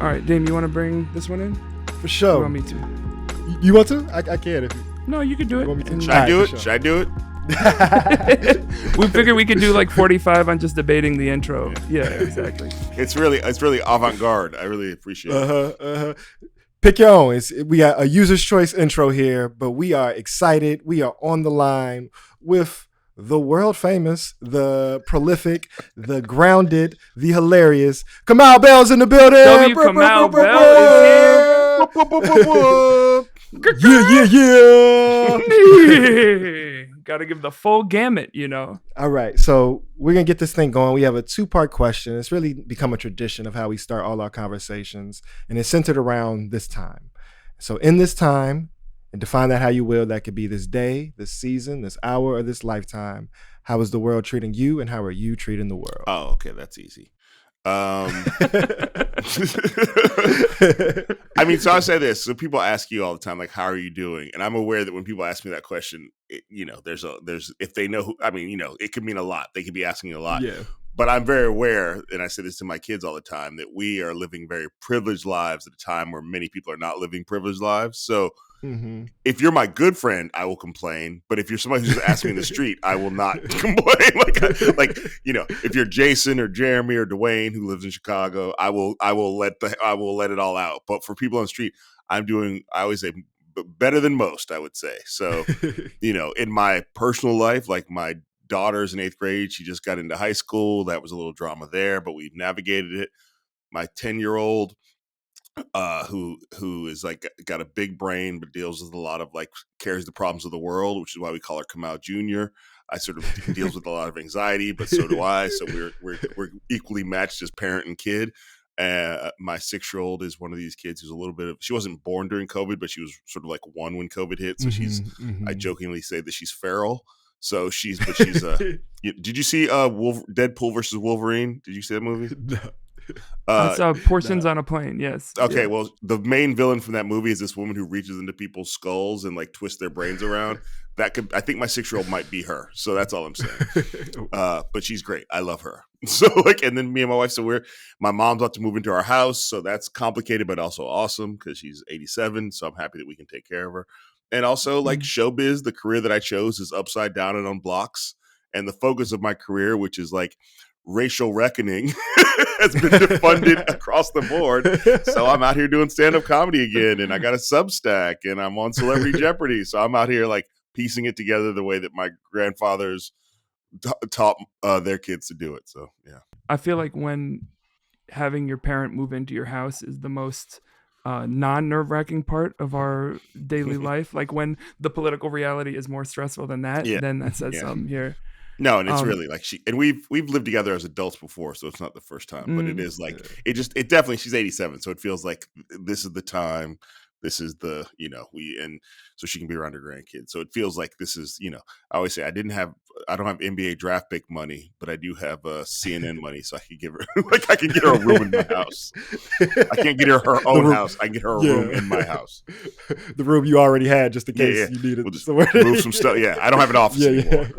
All right, Dame, you want to bring this one in? For sure. You want me to? You want to? I can if you. No, you could do it. Want me to? Should I do it? Should I do it? We figured we could do like 45 on just debating the intro. Yeah, exactly. It's really avant-garde. I really appreciate it. Pick your own. We got a user's choice intro here, but we are excited. We are on the line with the world famous, the prolific, the grounded, the hilarious Kamau Bell's in the building. Kamau Bell is here. Yeah. Got to give the full gamut, you know. All right, so we're going to get this thing going. We have a 2-part question. It's really become a tradition of how we start all our conversations, and it's centered around this time. So in this time, and define that how you will, that could be this day, this season, this hour, or this lifetime. How is the world treating you, and how are you treating the world? Oh, okay, that's easy. I mean, so I'll say this. So people ask you all the time, like, how are you doing? And I'm aware that when people ask me that question, there's if they know who, I mean, it could mean a lot. They could be asking a lot. Yeah. But I'm very aware, and I say this to my kids all the time, that we are living very privileged lives at a time where many people are not living privileged lives. So if you're my good friend, I will complain. But if you're somebody who's asking me in the street, I will not complain. Like if you're Jason or Jeremy or Dwayne who lives in Chicago, I will let it all out. But for people on the street, I always say better than most, I would say. So, in my personal life, like my daughter's in 8th grade, she just got into high school. That was a little drama there, but we've navigated it. My 10-year-old, who is like got a big brain but deals with a lot of carries the problems of the world, which is why we call her Kamau Jr. I sort of deals with a lot of anxiety, but so do I. So we're equally matched as parent and kid. My 6-year-old is one of these kids who's she wasn't born during COVID, but she was sort of like 1 when COVID hit. So I jokingly say that she's feral. So she's did you see Deadpool versus Wolverine? Did you see that movie? No. I saw Portions on a Plane, yes. Okay, well, the main villain from that movie is this woman who reaches into people's skulls and twists their brains around. I think my 6-year-old might be her. So that's all I'm saying. But she's great. I love her. So and then me and my wife, my mom's about to move into our house. So that's complicated, but also awesome because she's 87. So I'm happy that we can take care of her. And also showbiz, the career that I chose is upside down and on blocks. And the focus of my career, which is racial reckoning, has been defunded across the board. So I'm out here doing stand-up comedy again, and I got a Substack, and I'm on Celebrity Jeopardy. So I'm out here piecing it together the way that my grandfathers taught their kids to do it. So yeah, I feel like when having your parent move into your house is the most non-nerve-wracking part of our daily life. Like when the political reality is more stressful than that, then that says something here. No, and it's really and we've lived together as adults before, so it's not the first time, but it is it definitely, she's 87, so it feels like this is the time, this is the, and so she can be around her grandkids. So it feels like this is, I always say I don't have NBA draft pick money, but I do have CNN money, so I could give her I can get her a room in my house. I can't get her own house. I can get her a room in my house. The room you already had, just in case you needed. We'll just move some stuff. Yeah, I don't have an office anymore.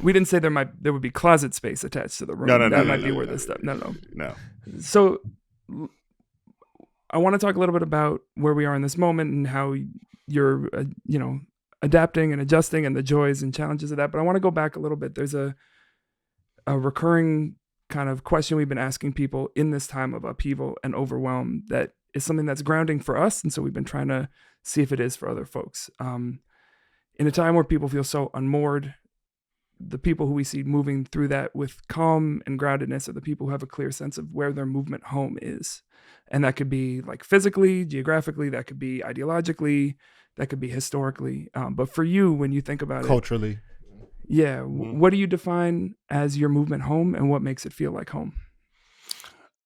We didn't say there would be closet space attached to the room. That might be where this stuff. No. So I want to talk a little bit about where we are in this moment and how you're, adapting and adjusting and the joys and challenges of that. But I want to go back a little bit. There's a recurring kind of question we've been asking people in this time of upheaval and overwhelm that is something that's grounding for us. And so we've been trying to see if it is for other folks. In a time where people feel so unmoored, the people who we see moving through that with calm and groundedness are the people who have a clear sense of where their movement home is. And that could be physically, geographically, that could be ideologically, that could be historically. But for you, when you think about culturally, what do you define as your movement home and what makes it feel like home?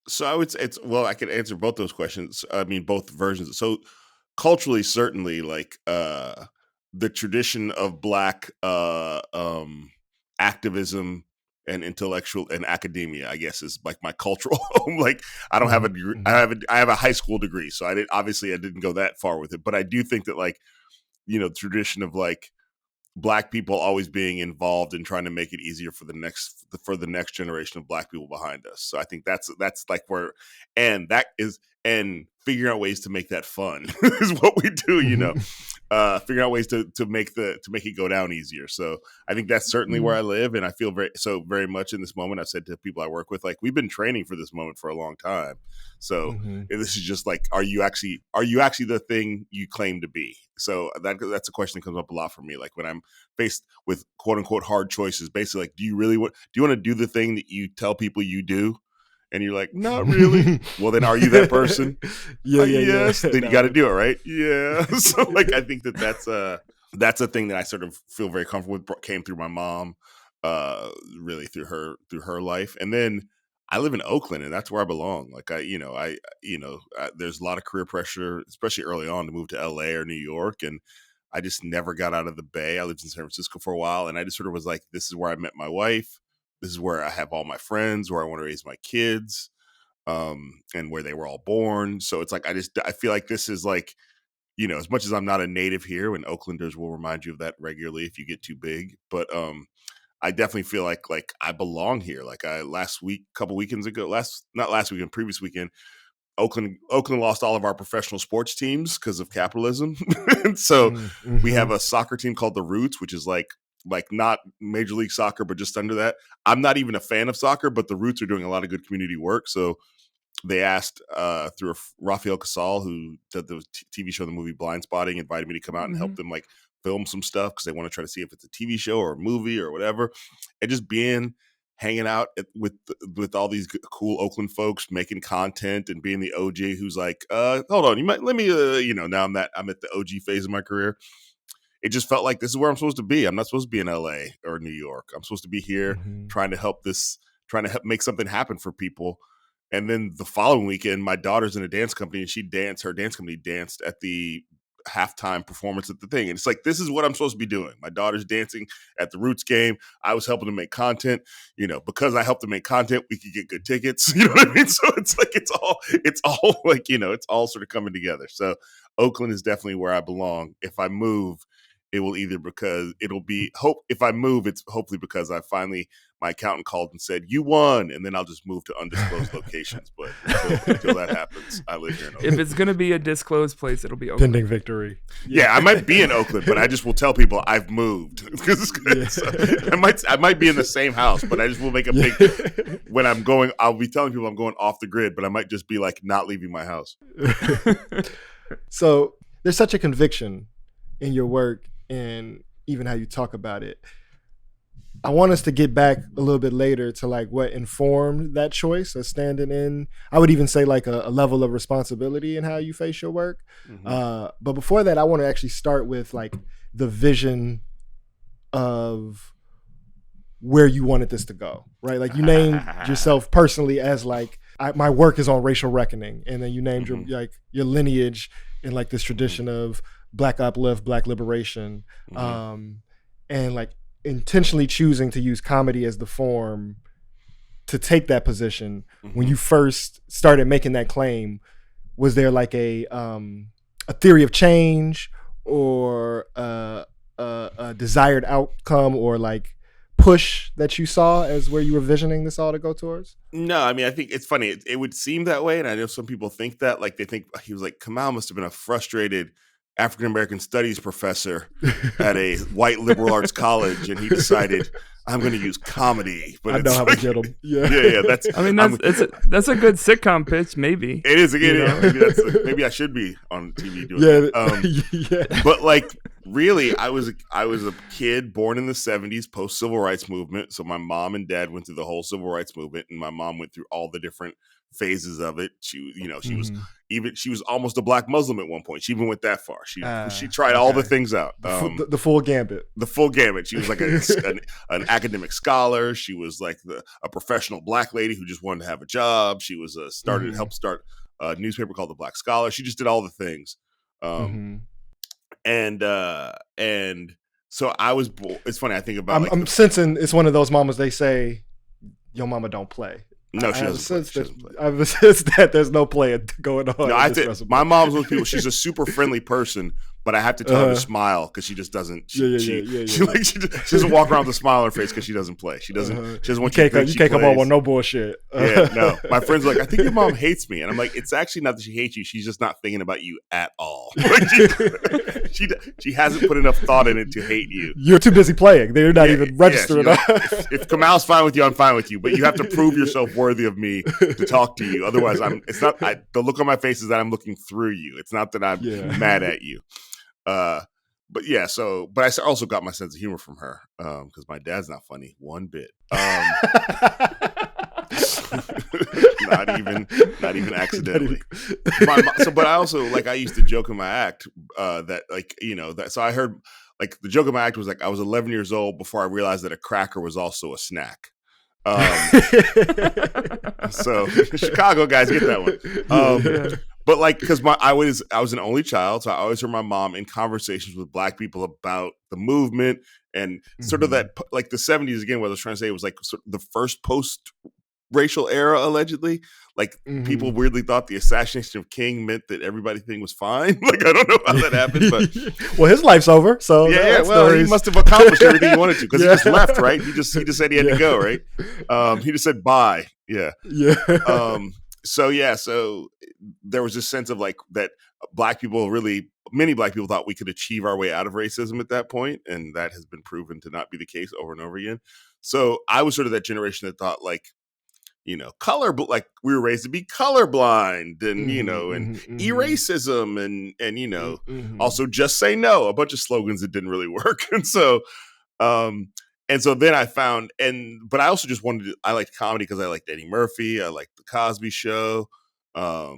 So I would say I could answer both those questions. I mean, both versions. So culturally, certainly the tradition of Black activism and intellectual and academia, I guess, is my cultural home. I don't have a degree. I have a high school degree, so I didn't go that far with it. But I do think that the tradition of Black people always being involved in trying to make it easier for the next generation of Black people behind us. So I think that's like where, and figuring out ways to make that fun is what we do, figuring out ways to make it go down easier. So I think that's certainly where I live. And I feel very much in this moment. I've said to people I work with, like, we've been training for this moment for a long time. So this is just like, are you actually the thing you claim to be? So that's a question that comes up a lot for me. Like when I'm faced with quote unquote hard choices, basically like, do you want to do the thing that you tell people you do? And you're like, not really. Well, then are you that person? Yes. Then you got to do it, right? Yeah. So like, I think that's a thing that I sort of feel very comfortable with. Came through my mom, really through her life. And then I live in Oakland, and that's where I belong. Like there's a lot of career pressure, especially early on, to move to LA or New York. And I just never got out of the Bay. I lived in San Francisco for a while, and I just sort of was like, this is where I met my wife. This is where I have all my friends, where I want to raise my kids, and where they were all born. So it's like, I feel like this is like, as much as I'm not a native here, and Oaklanders will remind you of that regularly if you get too big. But I definitely feel like I belong here. Like previous weekend, Oakland lost all of our professional sports teams because of capitalism. And so we have a soccer team called the Roots, which is like not Major League Soccer, but just under that. I'm not even a fan of soccer, but the Roots are doing a lot of good community work. So they asked through Rafael Casal, who did the TV show, the movie Blind Spotting, invited me to come out and help them like film some stuff because they want to try to see if it's a TV show or a movie or whatever. And just hanging out with all these cool Oakland folks, making content and being the OG who's like, hold on, now I'm at the OG phase of my career. It just felt like this is where I'm supposed to be. I'm not supposed to be in LA or New York. I'm supposed to be here trying to help make something happen for people. And then the following weekend, my daughter's in a dance company, and her dance company danced at the halftime performance at the thing. And it's like, this is what I'm supposed to be doing. My daughter's dancing at the Roots game. I was helping to make content, because I helped to make content, we could get good tickets. You know what I mean? So it's like, it's all like, it's all sort of coming together. So Oakland is definitely where I belong. If I move, it will if I move, it's hopefully because my accountant called and said, you won. And then I'll just move to undisclosed locations. But until that happens, I live here in Oakland. If it's going to be a disclosed place, it'll be Oakland. Pending victory. Yeah, I might be in Oakland, but I just will tell people I've moved. So I might be in the same house, but I just will make a big, when I'm going, I'll be telling people I'm going off the grid, but I might just be like not leaving my house. So there's such a conviction in your work and even how you talk about it. I want us to get back a little bit later to like what informed that choice of standing in, I would even say like a level of responsibility in how you face your work. But before that, I want to actually start with like the vision of where you wanted this to go, right? Like you named yourself personally as like, my work is on racial reckoning. And then you named your lineage in like this tradition of Black uplift, Black liberation, and like intentionally choosing to use comedy as the form to take that position. When you first started making that claim, was there like a theory of change or a desired outcome or like push that you saw as where you were visioning this all to go towards? No, I mean, I think it's funny. It would seem that way. And I know some people think that, like they think he was like, Kamau must have been a frustrated African-American studies professor at a white liberal arts college, and he decided, I'm going to use comedy. But I know how to get them. Yeah. That's a good sitcom pitch, maybe. It is. Maybe I should be on TV doing that. But like, really, I was a kid born in the 70s, post civil rights movement. So my mom and dad went through the whole civil rights movement, and my mom went through all the different phases of it. She was almost a Black Muslim at one point. She even went that far. She tried all the things out. The full gambit. The full gambit. She was like an academic scholar. She was like a professional Black lady who just wanted to have a job. She was helped start a newspaper called The Black Scholar. She just did all the things. And so I was. It's funny. I think about. I'm sensing it's one of those mamas. They say, "Your mama don't play." No, she doesn't play. I have a sense that there's no play going on. No, my mom's one of those people. She's a super friendly person, but I have to tell her to smile because she just doesn't. She doesn't walk around with a smile on her face because she doesn't play. She doesn't. She doesn't want you can't come on with no bullshit. Yeah, no. My friends are like, I think your mom hates me, and I'm like, it's actually not that she hates you. She's just not thinking about you at all. Like she hasn't put enough thought in it to hate you. You're too busy playing. They're not even registered. Like, if Kamal's fine with you, I'm fine with you. But you have to prove yourself worthy of me to talk to you. Otherwise, the look on my face is that I'm looking through you. It's not that I'm mad at you. But I also got my sense of humor from her because my dad's not funny one bit. Not even accidentally. But I also I used to joke in my act so I heard the joke in my act was I was 11 years old before I realized that a cracker was also a snack. So Chicago guys get that one. But because I was an only child, so I always heard my mom in conversations with Black people about the movement and sort of that the 70s again. What I was trying to say was sort of the first post-racial era allegedly. People weirdly thought the assassination of King meant that everything was fine. I don't know how that happened, but well, his life's over. So he must have accomplished everything he wanted to because he just left, right? He just said he had to go, right? He just said bye. Yeah. So there was this sense of that Black people many Black people thought we could achieve our way out of racism at that point, and that has been proven to not be the case over and over again. So I was sort of that generation that thought color, but we were raised to be colorblind and and eracism and also just say no, a bunch of slogans that didn't really work, and so then I found but I also just I liked comedy because I liked Eddie Murphy, I liked the Cosby Show. I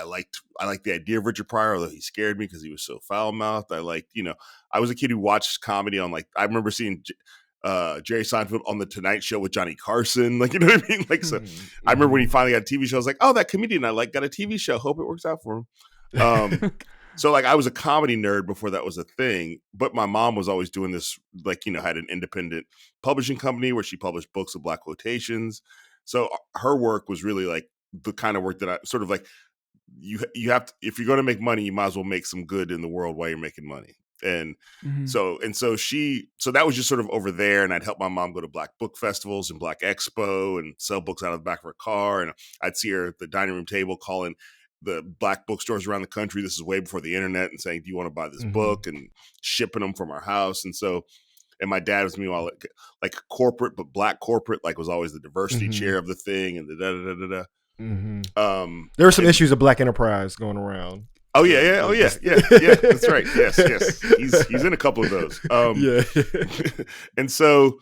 liked the idea of Richard Pryor, although he scared me because he was so foul mouthed. I liked, I was a kid who watched comedy on I remember seeing Jerry Seinfeld on the Tonight Show with Johnny Carson, you know what I mean? I remember when he finally got a TV show, I was like, oh, that comedian I got a TV show. Hope it works out for him. So I was a comedy nerd before that was a thing, but my mom was always doing this, had an independent publishing company where she published books of Black quotations. So her work was really the kind of work that I sort of you have to, if you're going to make money, you might as well make some good in the world while you're making money. And so that was just sort of over there. And I'd help my mom go to Black book festivals and Black Expo and sell books out of the back of her car. And I'd see her at the dining room table calling the Black bookstores around the country. This is way before the internet, and saying, do you want to buy this book, and shipping them from our house. And my dad was meanwhile corporate, but Black corporate, was always the diversity chair of the thing and the da-da-da-da-da. There were some issues of Black enterprise going around. Oh yeah. That's right. Yes. He's in a couple of those. And so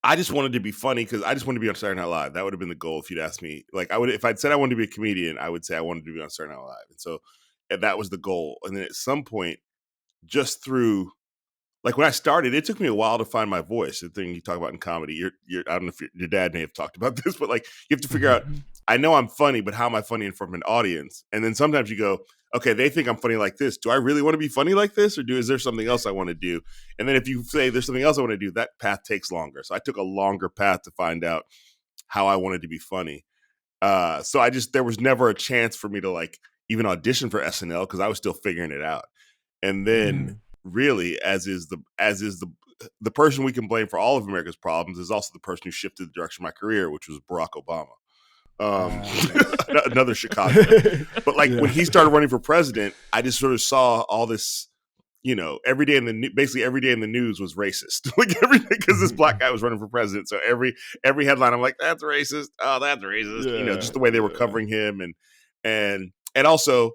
I just wanted to be funny because I just wanted to be on Saturday Night Live. That would have been the goal if you'd asked me. If I'd said I wanted to be a comedian, I would say I wanted to be on Saturday Night Live. And so that was the goal. And then at some point, just through when I started, it took me a while to find my voice. The thing you talk about in comedy, I don't know if your dad may have talked about this, but you have to figure out, I know I'm funny, but how am I funny in front of an audience? And then sometimes you go, okay, they think I'm funny like this. Do I really want to be funny like this? Or is there something else I want to do? And then if you say there's something else I want to do, that path takes longer. So I took a longer path to find out how I wanted to be funny. So there was never a chance for me to even audition for SNL because I was still figuring it out. And then really, as is the person we can blame for all of America's problems is also the person who shifted the direction of my career, which was Barack Obama. Another Chicago. But when he started running for president, I just sort of saw all this, every day in the news was racist. Because this Black guy was running for president. So every headline, I'm like, that's racist. Oh, that's racist. Just the way they were covering him, and also,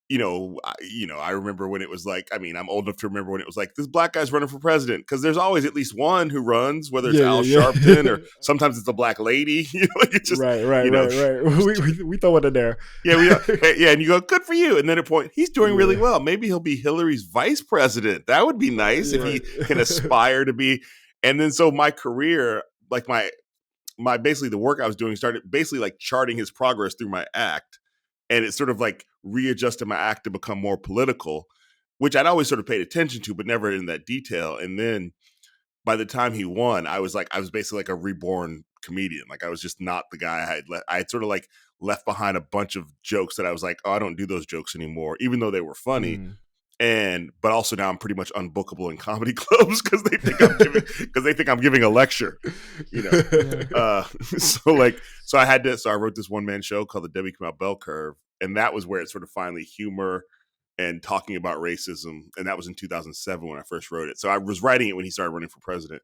I remember when it was I'm old enough to remember when it was this Black guy's running for president, because there's always at least one who runs, whether it's Al Sharpton or sometimes it's a Black lady. It's just right. We throw it in there. And you go, good for you. And then at a point, he's doing really well. Maybe he'll be Hillary's vice president. That would be nice if he can aspire to be. And then so my career, my basically the work I was doing started basically charting his progress through my act. And it sort of readjusted my act to become more political, which I'd always sort of paid attention to, but never in that detail. And then by the time he won, I was basically a reborn comedian. Like I was just not the guy I had sort of like left behind a bunch of jokes that I was like, oh, I don't do those jokes anymore, even though they were funny. But also now I'm pretty much unbookable in comedy clubs because they think I'm giving a lecture, you know. So I wrote this one man show called the Debbie Kamau Bell Curve, and that was where it sort of finally humor and talking about racism, and that was in 2007 when I first wrote it. So I was writing it when he started running for president,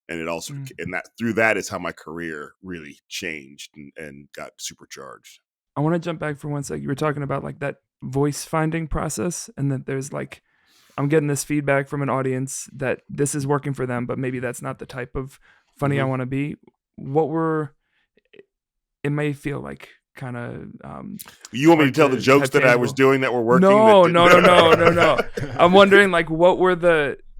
and it also and that through that is how my career really changed and got supercharged. I want to jump back for 1 second. You were talking about like that voice finding process, and that there's like, I'm getting this feedback from an audience that this is working for them, but maybe that's not the type of funny I want to be. It may feel like kind of you want me to tell the jokes that I was doing that were working? No. I'm wondering like what were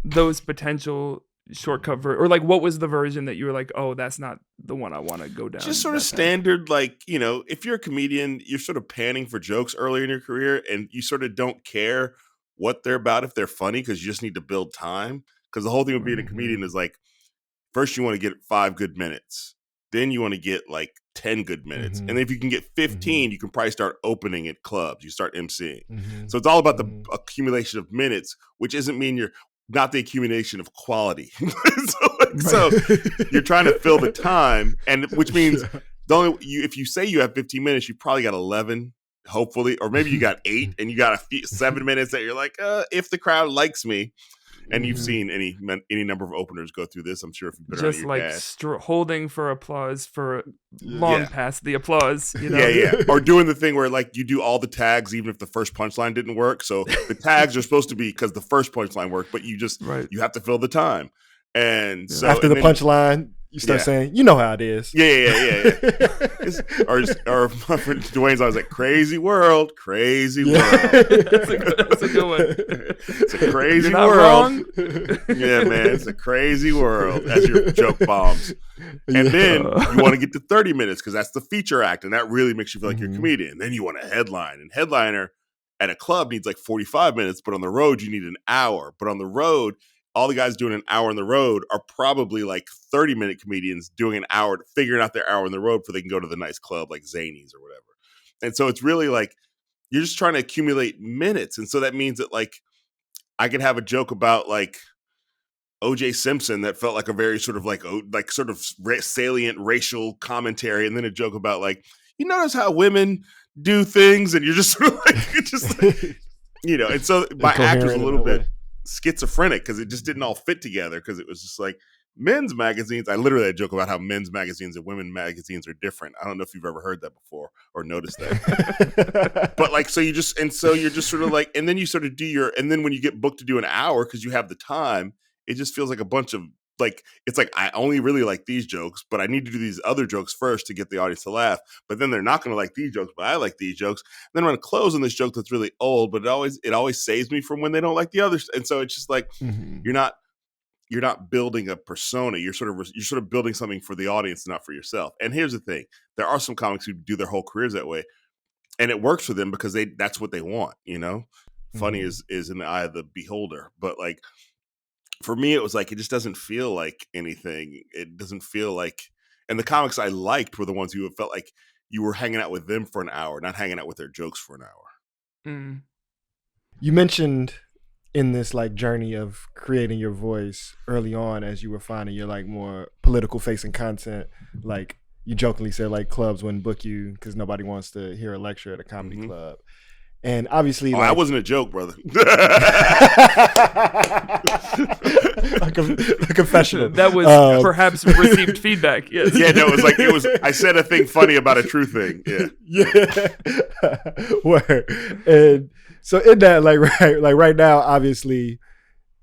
those potential shortcut or like what was the version that you were like, oh, that's not the one I want to go down? Just sort of standard, like, you know, if you're a comedian, you're sort of panning for jokes earlier in your career, and you sort of don't care what they're about if they're funny, because you just need to build time. Because the whole thing with being a comedian is like, first you want to get 5 good minutes, then you want to get like 10 good minutes, and if you can get 15, you can probably start opening at clubs. You start emceeing. So it's all about the accumulation of minutes, which doesn't mean you're not the accumulation of quality. So you're trying to fill the time, and which means if you say you have 15 minutes, you probably got 11, hopefully, or maybe you got 8, and you got 7 minutes that you're like, if the crowd likes me. And you've seen any number of openers go through this, I'm sure, if you've been just like holding for applause for long past the applause, you know? Or doing the thing where like you do all the tags even if the first punchline didn't work. So the tags are supposed to be because the first punchline worked, but you just you have to fill the time. And so after the punchline, you start saying, you know how it is. Or my friend Dwayne's always like, crazy world. That's a good one. It's a crazy You're not world. Wrong. Yeah, man, it's a crazy world. That's your joke bombs. And then you want to get to 30 minutes because that's the feature act, and that really makes you feel like you're a comedian. Then you want a headline, and headliner at a club needs like 45 minutes, but on the road you need an hour. But on the road, all the guys doing an hour on the road are probably like 30-minute comedians doing an hour, figuring out their hour on the road so they can go to the nice club like Zanies or whatever. And so it's really like you're just trying to accumulate minutes. And so that means that like I could have a joke about like O.J. Simpson that felt like a very sort of salient racial commentary, and then a joke about like, you notice how women do things, and you're just sort of like, you know. And so my act was a little bit schizophrenic because it just didn't all fit together, because it was just like men's magazines. I literally had a joke about how men's magazines and women's magazines are different. I don't know if you've ever heard that before or noticed that. But like, you're just sort of like, and then you sort of and then when you get booked to do an hour because you have the time, it just feels like a bunch of like, it's like, I only really like these jokes, but I need to do these other jokes first to get the audience to laugh. But then they're not going to like these jokes, but I like these jokes. And then I'm going to close on this joke that's really old, but it always saves me from when they don't like the others. And so it's just like, you're not building a persona. You're sort of building something for the audience, not for yourself. And here's the thing. There are some comics who do their whole careers that way, and it works for them because that's what they want, you know? Funny is in the eye of the beholder. But like, for me, it was like, it just doesn't feel like anything. It doesn't feel like, and the comics I liked were the ones who felt like you were hanging out with them for an hour, not hanging out with their jokes for an hour. You mentioned in this like journey of creating your voice early on, as you were finding your like more political facing content, like you jokingly said like clubs wouldn't book you because nobody wants to hear a lecture at a comedy club. And obviously, that wasn't a joke, brother. a confessional. That was perhaps received feedback. Yes. Yeah, no, it was. I said a thing funny about a true thing. Yeah. Word. And so in that, right now, obviously,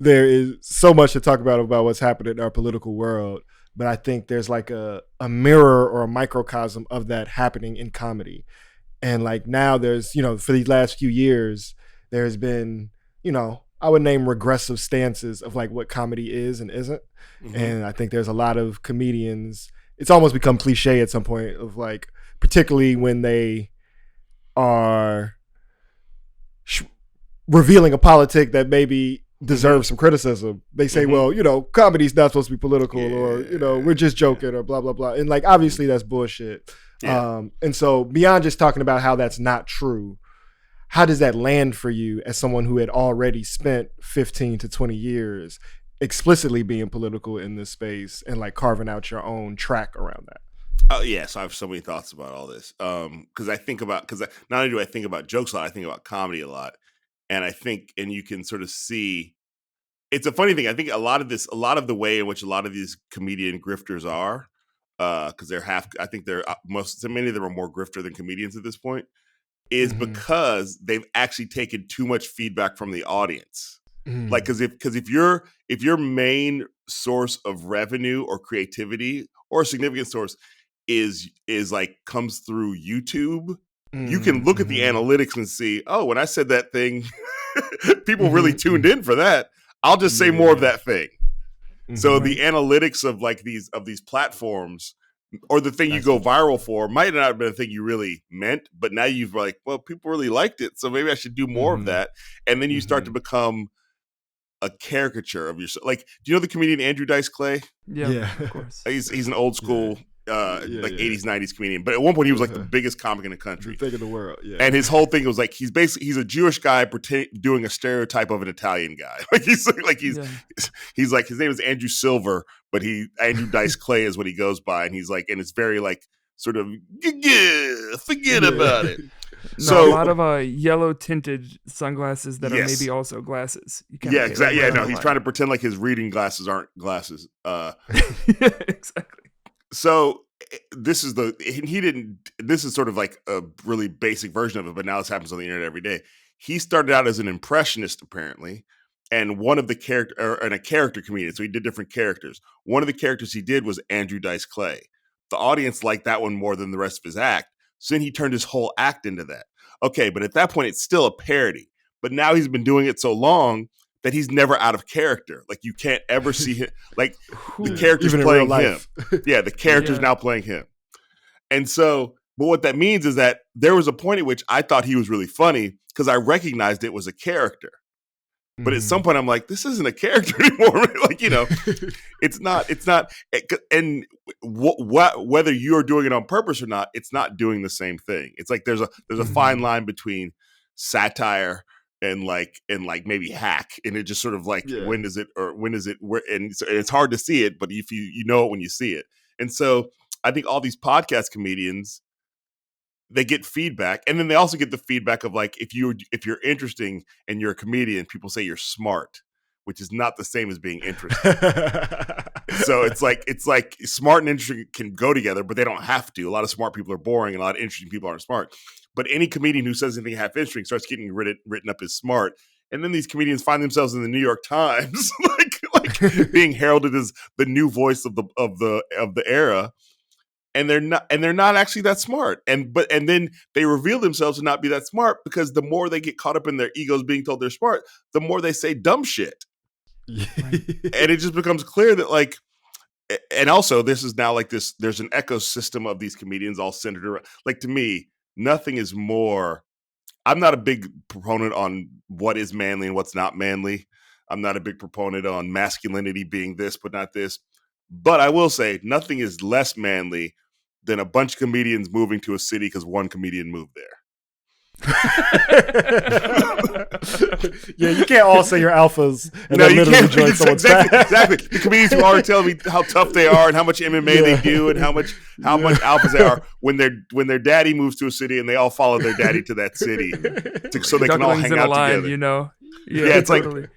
there is so much to talk about what's happening in our political world. But I think there's like a mirror or a microcosm of that happening in comedy. And like now there's, for these last few years, there's been, I would name regressive stances of like what comedy is and isn't. And I think there's a lot of comedians, it's almost become cliche at some point of like, particularly when they are revealing a politic that maybe deserve some criticism. They say, well, comedy's not supposed to be political, or we're just joking, or blah blah blah. And like, obviously that's bullshit. Yeah. And so beyond just talking about how that's not true, how does that land for you as someone who had already spent 15 to 20 years explicitly being political in this space and like carving out your own track around that? Oh yeah, so I have so many thoughts about all this. Because not only do I think about jokes a lot, I think about comedy a lot, and and you can sort of see. It's a funny thing. I think a lot of the way in which a lot of these comedian grifters are, because I think many of them are more grifter than comedians at this point, is because they've actually taken too much feedback from the audience. Like, because if your main source of revenue or creativity or a significant source is like comes through YouTube, you can look at the analytics and see, oh, when I said that thing, people really tuned in for that. I'll just say more of that thing. So the analytics of like these platforms, or the thing you go viral for, might not have been a thing you really meant, but now you've like, well, people really liked it, so maybe I should do more of that. And then you start to become a caricature of yourself. Like, do you know the comedian Andrew Dice Clay? Yeah, of course. He's an old school 80s, 90s comedian. But at one point he was like the biggest comic in the country. The thing in the world, yeah. And his whole thing was like, he's a Jewish guy doing a stereotype of an Italian guy. He's like his name is Andrew Silver, but Andrew Dice Clay is what he goes by. And he's like, and it's very like sort of, forget about it. So a lot of yellow tinted sunglasses that are maybe also glasses. Exactly. Yeah, no, he's trying to pretend like his reading glasses aren't glasses. Exactly. So this is sort of like a really basic version of it, but now this happens on the internet every day. He started out as an impressionist, apparently, and one of the a character comedian. So he did different characters. One of the characters he did was Andrew Dice Clay. The audience liked that one more than the rest of his act. So then he turned his whole act into that. Okay, but at that point, it's still a parody. But now he's been doing it so long that he's never out of character. Like, you can't ever see him. Like, the character's playing him. Yeah, the character's now playing him. And so, but what that means is that there was a point at which I thought he was really funny because I recognized it was a character. But at some point, I'm like, this isn't a character anymore. Like, it's not. And whether you're doing it on purpose or not, it's not doing the same thing. It's like there's a fine line between satire and maybe hack, and it just sort of like when is it where, and it's hard to see it, but if you know it when you see it. And so I think all these podcast comedians, they get feedback, and then they also get the feedback of like, if you're interesting and you're a comedian, people say you're smart, which is not the same as being interesting. So it's like smart and interesting can go together, but they don't have to. A lot of smart people are boring, and a lot of interesting people aren't smart. But any comedian who says anything half interesting starts getting written up as smart, and then these comedians find themselves in the New York Times, like being heralded as the new voice of the era. And they're not actually that smart. And then they reveal themselves to not be that smart, because the more they get caught up in their egos being told they're smart, the more they say dumb shit. And it just becomes clear that like, and also this is now like this, there's an ecosystem of these comedians all centered around, like, to me, nothing is more, I'm not a big proponent on what is manly and what's not manly. I'm not a big proponent on masculinity being this, but not this. But I will say nothing is less manly than a bunch of comedians moving to a city because one comedian moved there. Yeah, you can't all say you're alphas and then literally join someone's exactly. The comedians who are telling me how tough they are and how much MMA they do and how much alphas they are when their daddy moves to a city and they all follow their daddy to that city so they can all hang out together. Yeah, it's totally. Like,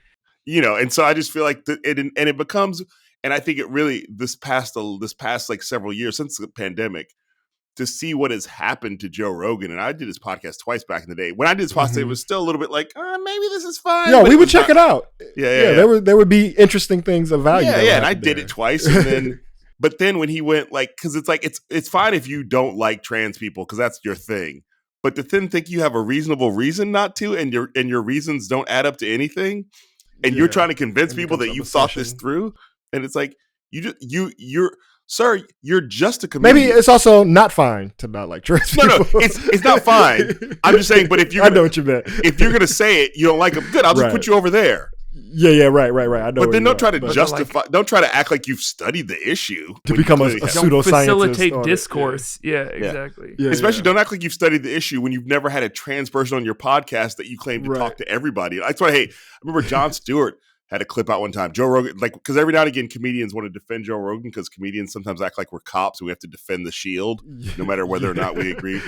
and so I just feel like it becomes. And I think it really, this past like several years since the pandemic, to see what has happened to Joe Rogan. And I did his podcast twice back in the day. When I did his podcast, it was still a little bit like, maybe this is fine. Yeah, we would check it out. Yeah. There would be interesting things of value. Yeah. And I did it twice. And then, but then when he went like, because it's like, it's fine if you don't like trans people because that's your thing. But to then think you have a reasonable reason not to, and your reasons don't add up to anything, and you're trying to convince people that you thought this through. And it's like, you're just a comedian. Maybe it's also not fine to not like trans people. No, it's not fine. I'm just saying, but if you're I know what you meant. If you're going to say it, you don't like them, good, I'll just put you over there. Yeah, right. I know. But then don't try to justify. Don't try to act like you've studied the issue to become a pseudoscientist. Don't facilitate discourse. Yeah, exactly. Yeah, especially don't act like you've studied the issue when you've never had a trans person on your podcast that you claim to talk to everybody. That's why. Hey, I remember Jon Stewart had a clip out one time. Joe Rogan, because every now and again comedians want to defend Joe Rogan because comedians sometimes act like we're cops and we have to defend the shield no matter whether or not we agree.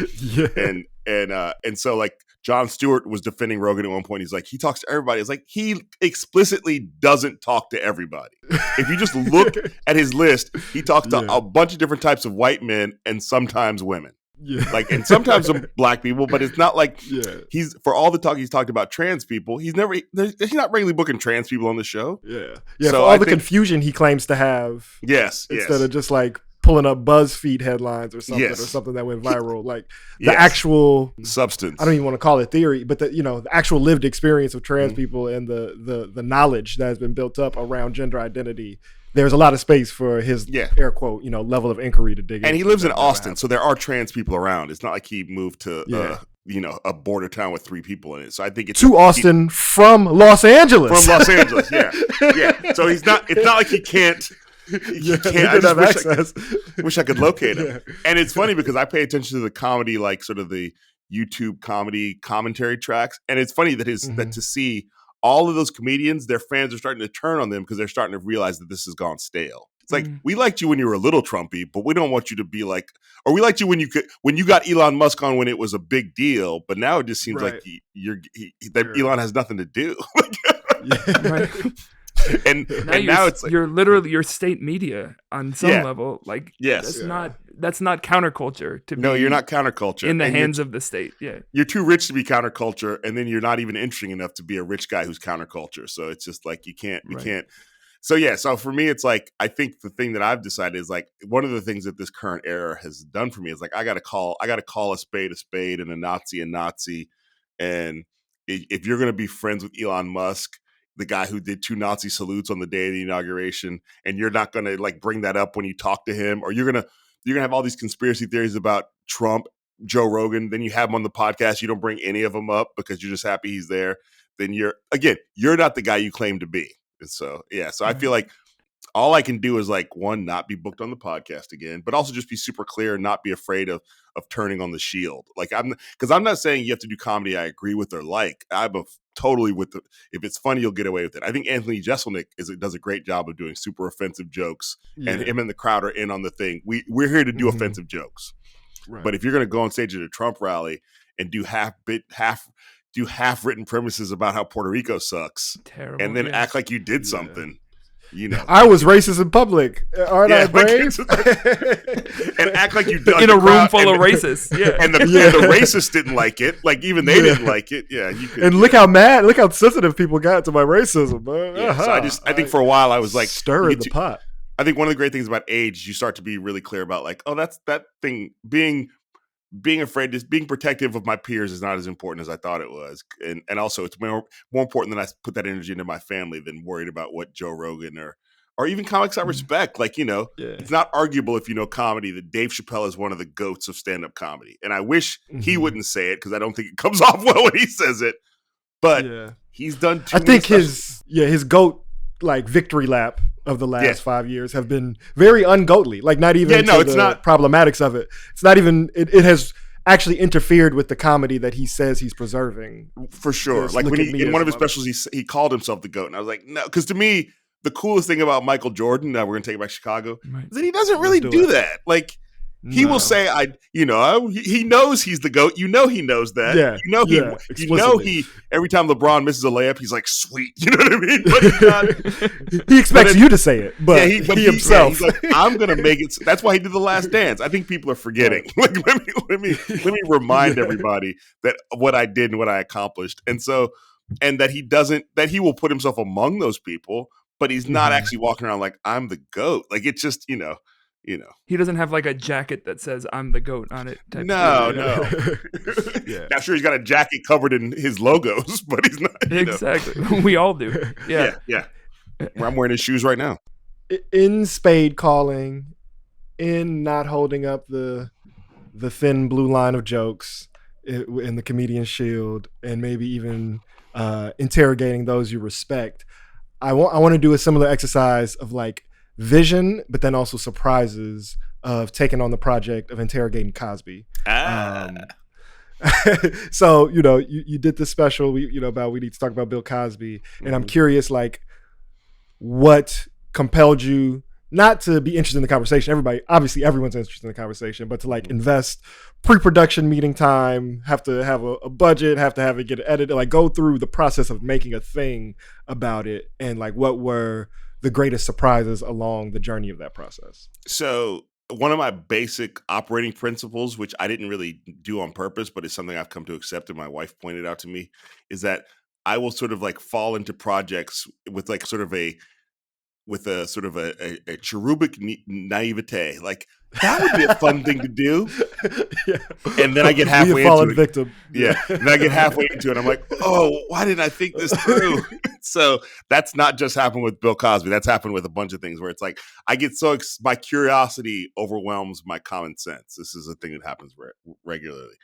And so like Jon Stewart was defending Rogan at one point. He's like, he talks to everybody. It's like he explicitly doesn't talk to everybody. If you just look at his list, he talks to a bunch of different types of white men and sometimes women. And sometimes some black people, but it's not like he's for all the talk he's talked about trans people. He's not regularly booking trans people on the show. So for all the confusion he claims to have. Instead of just like pulling up BuzzFeed headlines or something that went viral, like the actual substance. I don't even want to call it theory, but the actual lived experience of trans people and the knowledge that has been built up around gender identity. There's a lot of space for his air quote, level of inquiry to dig in. And he lives in Austin, so there are trans people around. It's not like he moved to a border town with 3 people in it. So I think it's to Austin from Los Angeles. From Los Angeles, yeah. So it's not like he can't. He can't. I just wish I could locate him. And it's funny because I pay attention to the comedy, like sort of the YouTube comedy commentary tracks, and it's funny that that to see all of those comedians, their fans are starting to turn on them because they're starting to realize that this has gone stale. It's like, we liked you when you were a little Trumpy, but we don't want you to be like, or we liked you when you got Elon Musk on when it was a big deal, but now it just seems like Elon has nothing to do. And now it's like, you're literally your state media on some level. Like, that's not counterculture to be. No, you're not counterculture in the hands of the state. Yeah, you're too rich to be counterculture, and then you're not even interesting enough to be a rich guy who's counterculture. So it's just like you can't. So for me, it's like I think the thing that I've decided is like one of the things that this current era has done for me is like I got to call a spade and a Nazi, and if you're gonna be friends with Elon Musk, the guy who did 2 Nazi salutes on the day of the inauguration, and you're not going to like bring that up when you talk to him, or you're going to have all these conspiracy theories about Trump, Joe Rogan, then you have him on the podcast, you don't bring any of them up because you're just happy he's there, then you're not the guy you claim to be. And so, I feel like all I can do is like, one, not be booked on the podcast again, but also just be super clear and not be afraid of turning on the shield. Like because I'm not saying you have to do comedy I agree with or like. I'm totally with if it's funny, you'll get away with it. I think Anthony Jeselnik does a great job of doing super offensive jokes, and him and the crowd are in on the thing. We're here to do offensive jokes, but if you're going to go on stage at a Trump rally and do half-written premises about how Puerto Rico sucks, and then act like you did something. I was racist in public. Aren't I brave? And act like you done in a room full of racists. And the racists didn't like it. Like even they didn't like it. Yeah, you could. And look how sensitive people got to my racism. So I think for a while I was like stirring the pot. I think one of the great things about age, you start to be really clear about like, oh, that's that thing. Being afraid, being protective of my peers is not as important as I thought it was. And also it's more important that I put that energy into my family than worried about what Joe Rogan or even comics I respect. Like, it's not arguable if you know comedy that Dave Chappelle is one of the goats of stand-up comedy. And I wish he wouldn't say it because I don't think it comes off well when he says it. But he's done too many his GOAT like victory lap of the last 5 years have been very ungoatly. Like not even it's not problematics of it. It's not even it has actually interfered with the comedy that he says he's preserving. For sure. Like when in one of his specials he called himself the GOAT, and I was like, no, because to me the coolest thing about Michael Jordan, we're gonna take it back to Chicago, is that he doesn't really do that. Like he will say, he knows he's the GOAT. He knows that. He every time LeBron misses a layup, he's like, sweet. You know what I mean? But he expects you to say it, but he himself. He's like, I'm gonna make it. That's why he did The Last Dance. I think people are forgetting. Like, let me remind everybody that what I did and what I accomplished, and that he will put himself among those people, but he's not actually walking around like I'm the GOAT. Like it's just he doesn't have like a jacket that says "I'm the GOAT" on it. No. Now, sure, he's got a jacket covered in his logos, but he's not. Exactly. We all do. Yeah. I'm wearing his shoes right now. In spade calling, in not holding up the thin blue line of jokes in the comedian shield, and maybe even interrogating those you respect. I want to do a similar exercise of like vision, but then also surprises of taking on the project of interrogating Cosby. So, you did this special, about we need to talk about Bill Cosby. And I'm curious, like, what compelled you not to be interested in the conversation? Everyone's interested in the conversation, but to like invest pre-production meeting time, have to have a budget, have to have it get edited, like go through the process of making a thing about it. And like, what were the greatest surprises along the journey of that process? So one of my basic operating principles, which I didn't really do on purpose, but it's something I've come to accept and my wife pointed out to me, is that I will sort of like fall into projects with like sort of a cherubic naivete. Like, that would be a fun thing to do. Yeah. And then I get halfway into it. Victim. Yeah. And I get halfway into it. I'm like, oh, why didn't I think this through? So that's not just happened with Bill Cosby. That's happened with a bunch of things where it's like, I get my curiosity overwhelms my common sense. This is a thing that happens regularly.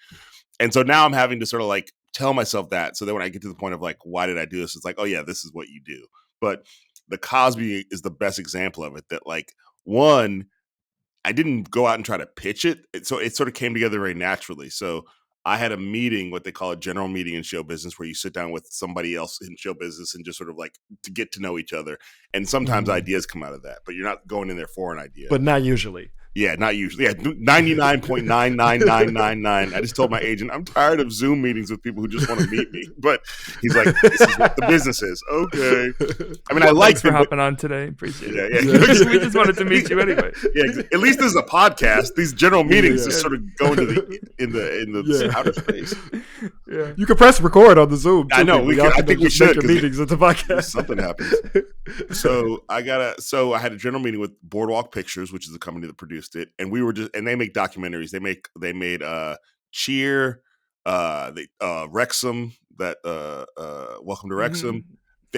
And so now I'm having to sort of like tell myself that. So that when I get to the point of like, why did I do this? It's like, oh yeah, this is what you do. But the Cosby is the best example of it, that like, one, I didn't go out and try to pitch it. So it sort of came together very naturally. So I had a meeting, what they call a general meeting in show business, where you sit down with somebody else in show business and just sort of like to get to know each other. And sometimes ideas come out of that, but you're not going in there for an idea. But not usually. Yeah, not usually. Yeah, 99.99999. I just told my agent, I'm tired of Zoom meetings with people who just want to meet me. But he's like, this is what the business is. Okay. I mean, I like Thanks for hopping on today. Appreciate it. Yeah. We just wanted to meet you anyway. Yeah, at least this is a podcast. These general meetings just sort of go into the outer space. Yeah. You can press record on the Zoom. I know. I think we should. Meetings at the podcast. Something happens. So I had a general meeting with Boardwalk Pictures, which is the company that produced it, and they make documentaries. They made Cheer, Wrexham, that Welcome to Wrexham.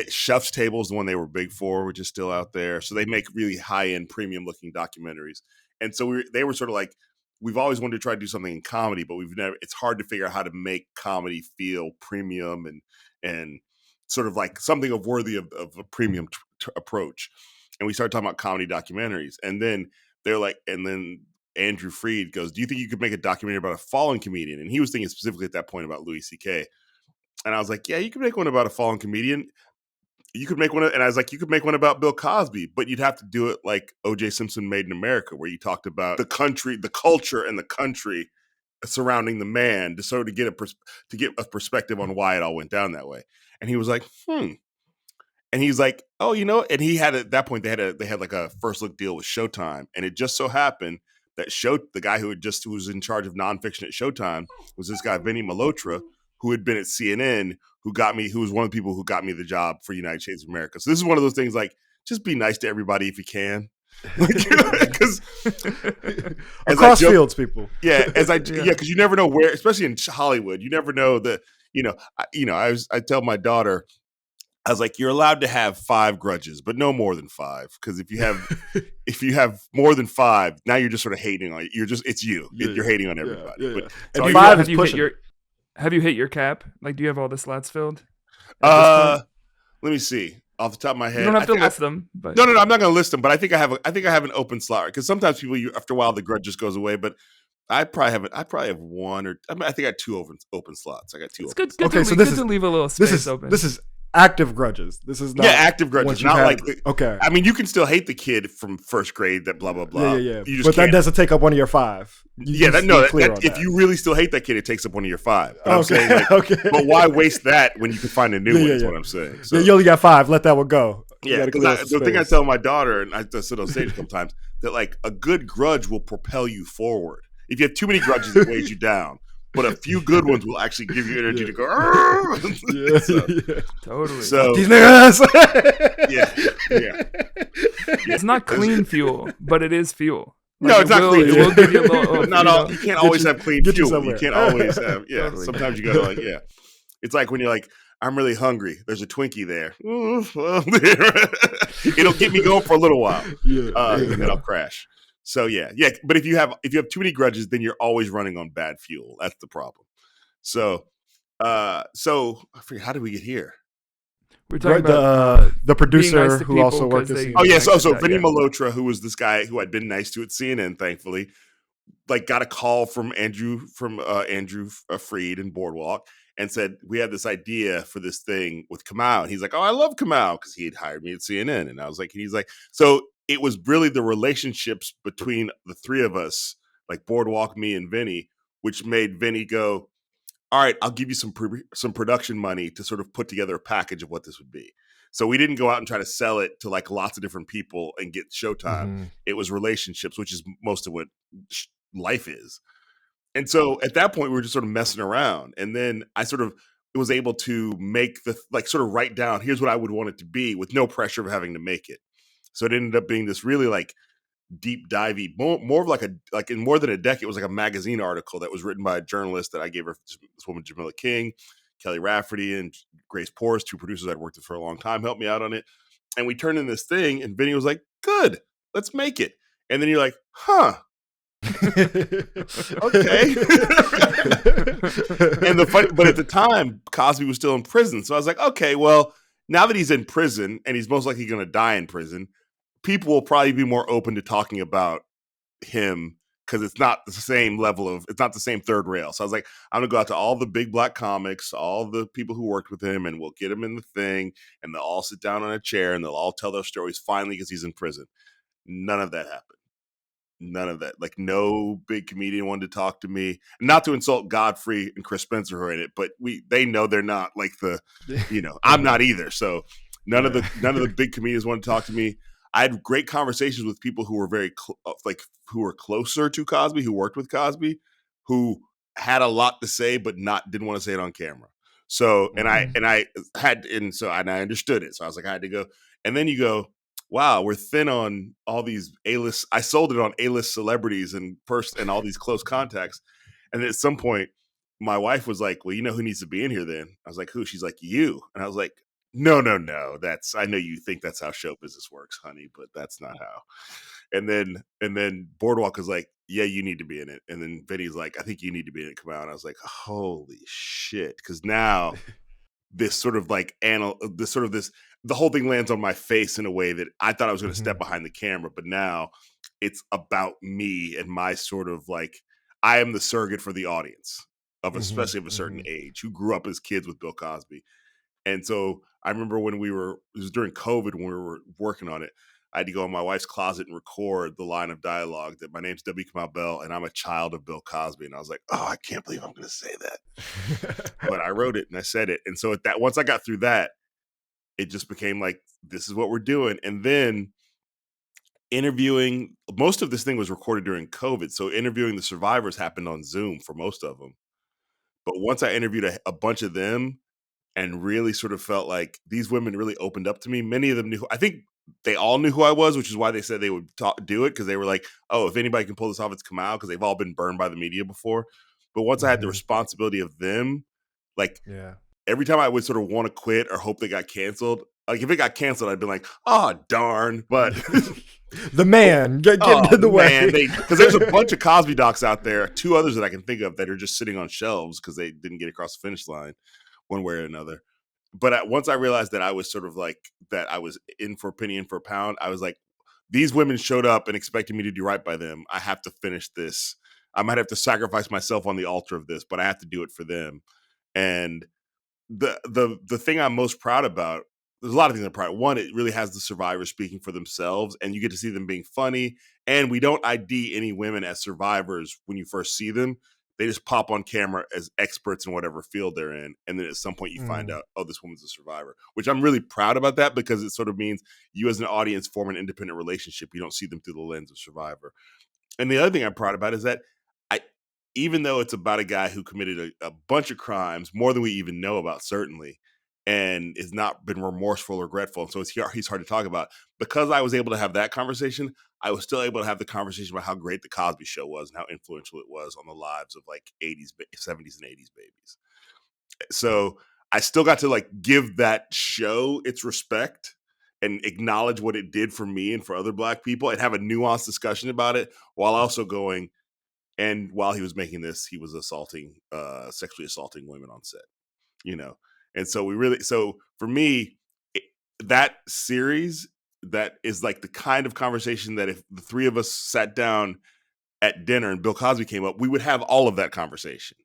Chef's Table is the one they were big for, which is still out there. So they make really high-end, premium-looking documentaries. And so they were sort of like, we've always wanted to try to do something in comedy, but it's hard to figure out how to make comedy feel premium and sort of like something worthy of a premium approach. And we started talking about comedy documentaries. And then then Andrew Freed goes, do you think you could make a documentary about a fallen comedian? And he was thinking specifically at that point about Louis C.K. And I was like, yeah, you could make one about a fallen comedian. You could make one, and I was like, you could make one about Bill Cosby, but you'd have to do it like O.J. Simpson Made in America, where you talked about the country, the culture, and the country surrounding the man to sort of get a perspective on why it all went down that way. And he was like, And he's like, oh, and he had at that point they had like a first look deal with Showtime, and it just so happened that the guy who was in charge of nonfiction at Showtime was this guy Vinny Malhotra, who had been at CNN, who was one of the people who got me the job for United States of America. So this is one of those things like, just be nice to everybody if you can. Because across fields, people. Yeah, because you never know where, especially in Hollywood, you never know that. I tell my daughter, I was like, you're allowed to have 5 grudges, but no more than 5. Because if you have more than 5, now you're just sort of hating on it. It's you. You're hating on everybody. Yeah. But, and 5 is pushing. Have you hit your cap? Like, do you have all the slots filled? Let me see. Off the top of my head, you don't have to list them. But no, I'm not going to list them. But I think I have an open slot, because sometimes people, after a while, the grudge just goes away. But I probably have one, or I think I have 2 open slots. I got 2. It's good to leave a little space open. This is active grudges. This is not active grudges. Not like okay. I mean, you can still hate the kid from first grade. That blah blah blah. Yeah. But that doesn't take up one of your 5. If you really still hate that kid, it takes up one of your 5. But I'm saying, but why waste that when you can find a new one? Is what I'm saying. So, you only got 5. Let that one go. Yeah, the thing I tell my daughter, and I sit on stage sometimes, that like a good grudge will propel you forward. If you have too many grudges, it weighs you down. But a few good ones will actually give you energy to go. Totally. So these niggas. It's not clean fuel, but it is fuel. Like, no, it's not clean. It will give you a little. You can't always have clean fuel. You can't always have. Yeah, Totally. Sometimes you gotta like. Yeah, it's like when you're like, I'm really hungry. There's a Twinkie there. It'll get me going for a little while. And then I'll crash. So yeah. But if you have too many grudges, then you're always running on bad fuel. That's the problem. So So I forget, how did we get here? We're talking about the producer nice who also people worked 'cause at they- Oh yes, connected so that, Vinny yeah. Malhotra, who was this guy who I'd been nice to at CNN, thankfully, like got a call from Andrew Freed in Boardwalk and said, we had this idea for this thing with Kamau. And he's like, oh, I love Kamau, because he had hired me at CNN. And I was like, and he's like, so it was really the relationships between the three of us, like Boardwalk, me, and Vinny, which made Vinny go, all right, I'll give you some production money to sort of put together a package of what this would be. So we didn't go out and try to sell it to like lots of different people and get Showtime. Mm-hmm. It was relationships, which is most of what life is. And so at that point, we were just sort of messing around. And then I sort of was able to make the, like, sort of write down, here's what I would want it to be with no pressure of having to make it. So it ended up being this really like deep divey, more of like in more than a decade, it was like a magazine article that was written by a journalist that I gave her, this woman, Jamila King, Kelly Rafferty, and Grace Porras, two producers I'd worked with for a long time, helped me out on it. And we turned in this thing, and Vinny was like, good, let's make it. And then you're like, huh. Okay. And but at the time, Cosby was still in prison. So I was like, okay, well, now that he's in prison and he's most likely going to die in prison, people will probably be more open to talking about him because it's not the same it's not the same third rail. So I was like, I'm going to go out to all the big black comics, all the people who worked with him, and we'll get him in the thing, and they'll all sit down on a chair and they'll all tell their stories finally because he's in prison. None of that happened. None of that. Like, no big comedian wanted to talk to me. Not to insult Godfrey and Chris Spencer who are in it, but they know they're not like I'm not either. So none of the big comedians wanted to talk to me. I had great conversations with people who were very who were closer to Cosby, who worked with Cosby, who had a lot to say but didn't want to say it on camera. So I understood it. So I was like, I had to go. And then you go, wow, we're thin on all these A-list. I sold it on A-list celebrities and all these close contacts. And at some point, my wife was like, well, you know who needs to be in here then? I was like, who? She's like, you. And I was like, no. I know you think that's how show business works, honey, but that's not how. And then Boardwalk was like, yeah, you need to be in it. And then Vinny's like, I think you need to be in it. Come out. And I was like, holy shit. Because now this sort of like the whole thing lands on my face in a way that I thought I was going to step behind the camera, but now it's about me and my sort of like, I am the surrogate for the audience especially of a certain age, who grew up as kids with Bill Cosby. And so I remember it was during COVID when we were working on it, I had to go in my wife's closet and record the line of dialogue that my name's W. Kamau Bell and I'm a child of Bill Cosby. And I was like, oh, I can't believe I'm going to say that. But I wrote it and I said it. And so once I got through that, it just became like, this is what we're doing. And then interviewing, most of this thing was recorded during COVID. So interviewing the survivors happened on Zoom for most of them. But once I interviewed a bunch of them and really sort of felt like these women really opened up to me, many of them I think they all knew who I was, which is why they said they would do it, because they were like, oh, if anybody can pull this off, it's Kamau, because they've all been burned by the media before. But once I had the responsibility of them, like every time I would sort of want to quit or hope they got canceled, like if it got canceled, I'd be like, oh, darn. But the man, get in the way. Because there's a bunch of Cosby docs out there, two others that I can think of that are just sitting on shelves because they didn't get across the finish line one way or another. But once I realized that I was sort of like, that I was in for a penny, in for a pound, I was like, these women showed up and expected me to do right by them. I have to finish this. I might have to sacrifice myself on the altar of this, but I have to do it for them. And the thing I'm most proud about, there's a lot of things I'm proud of. One, it really has the survivors speaking for themselves, and you get to see them being funny. And we don't ID any women as survivors when you first see them. They just pop on camera as experts in whatever field they're in. And then at some point you find out, oh, this woman's a survivor, which I'm really proud about that, because it sort of means you as an audience form an independent relationship. You don't see them through the lens of survivor. And the other thing I'm proud about is that even though it's about a guy who committed a bunch of crimes, more than we even know about, certainly, and has not been remorseful or regretful, and so he's hard to talk about, because I was able to have that conversation, I was still able to have the conversation about how great the Cosby Show was and how influential it was on the lives of like 70s and 80s babies. So I still got to like give that show its respect and acknowledge what it did for me and for other Black people, and have a nuanced discussion about it, while also going, and while he was making this, he was sexually assaulting women on set. And so for me, that series, that is like the kind of conversation that if the three of us sat down at dinner and Bill Cosby came up, we would have all of that conversation.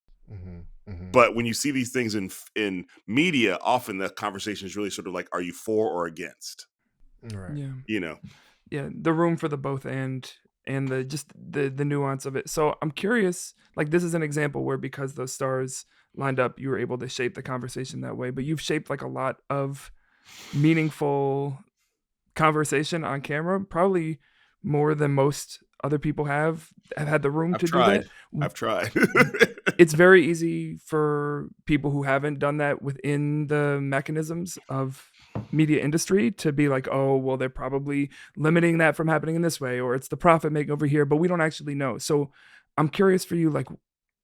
But when you see these things in media, often the conversation is really sort of like, are you for or against? Right. Yeah. Yeah. The room for the both and the nuance of it. So I'm curious, like, this is an example where, because those stars lined up, you were able to shape the conversation that way, but you've shaped like a lot of meaningful conversation on camera, probably more than most other people have had the room to do that. I've tried. It's very easy for people who haven't done that within the mechanisms of media industry to be like, oh, well, they're probably limiting that from happening in this way, or it's the profit making over here, but we don't actually know. So I'm curious for you, like,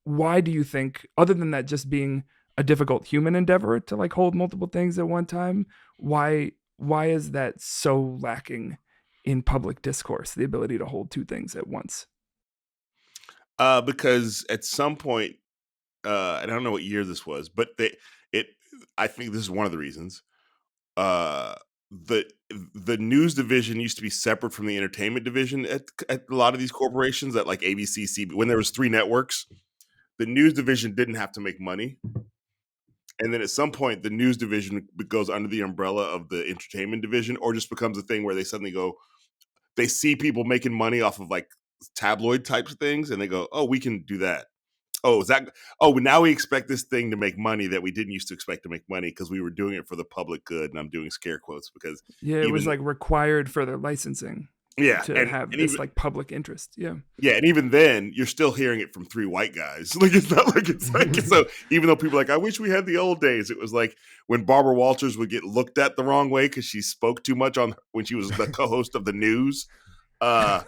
why do you think, other than that just being a difficult human endeavor to like hold multiple things at one time, why is that so lacking in public discourse, the ability to hold two things at once? Because at some point, I don't know what year this was, but I think this is one of the reasons. The news division used to be separate from the entertainment division at a lot of these corporations, at like ABC, CBS. When there was 3 networks, the news division didn't have to make money. And then at some point, the news division goes under the umbrella of the entertainment division, or just becomes a thing where they suddenly go, they see people making money off of like tabloid types of things, and they go, oh, we can do that. Oh, now we expect this thing to make money that we didn't used to expect to make money because we were doing it for the public good. And I'm doing scare quotes because it was like required for their licensing. To have this like public interest. Yeah. And even then, you're still hearing it from 3 white guys. Like, it's not like it's like, so even though people are like, I wish we had the old days, it was like when Barbara Walters would get looked at the wrong way because she spoke too much when she was the co-host of the news. So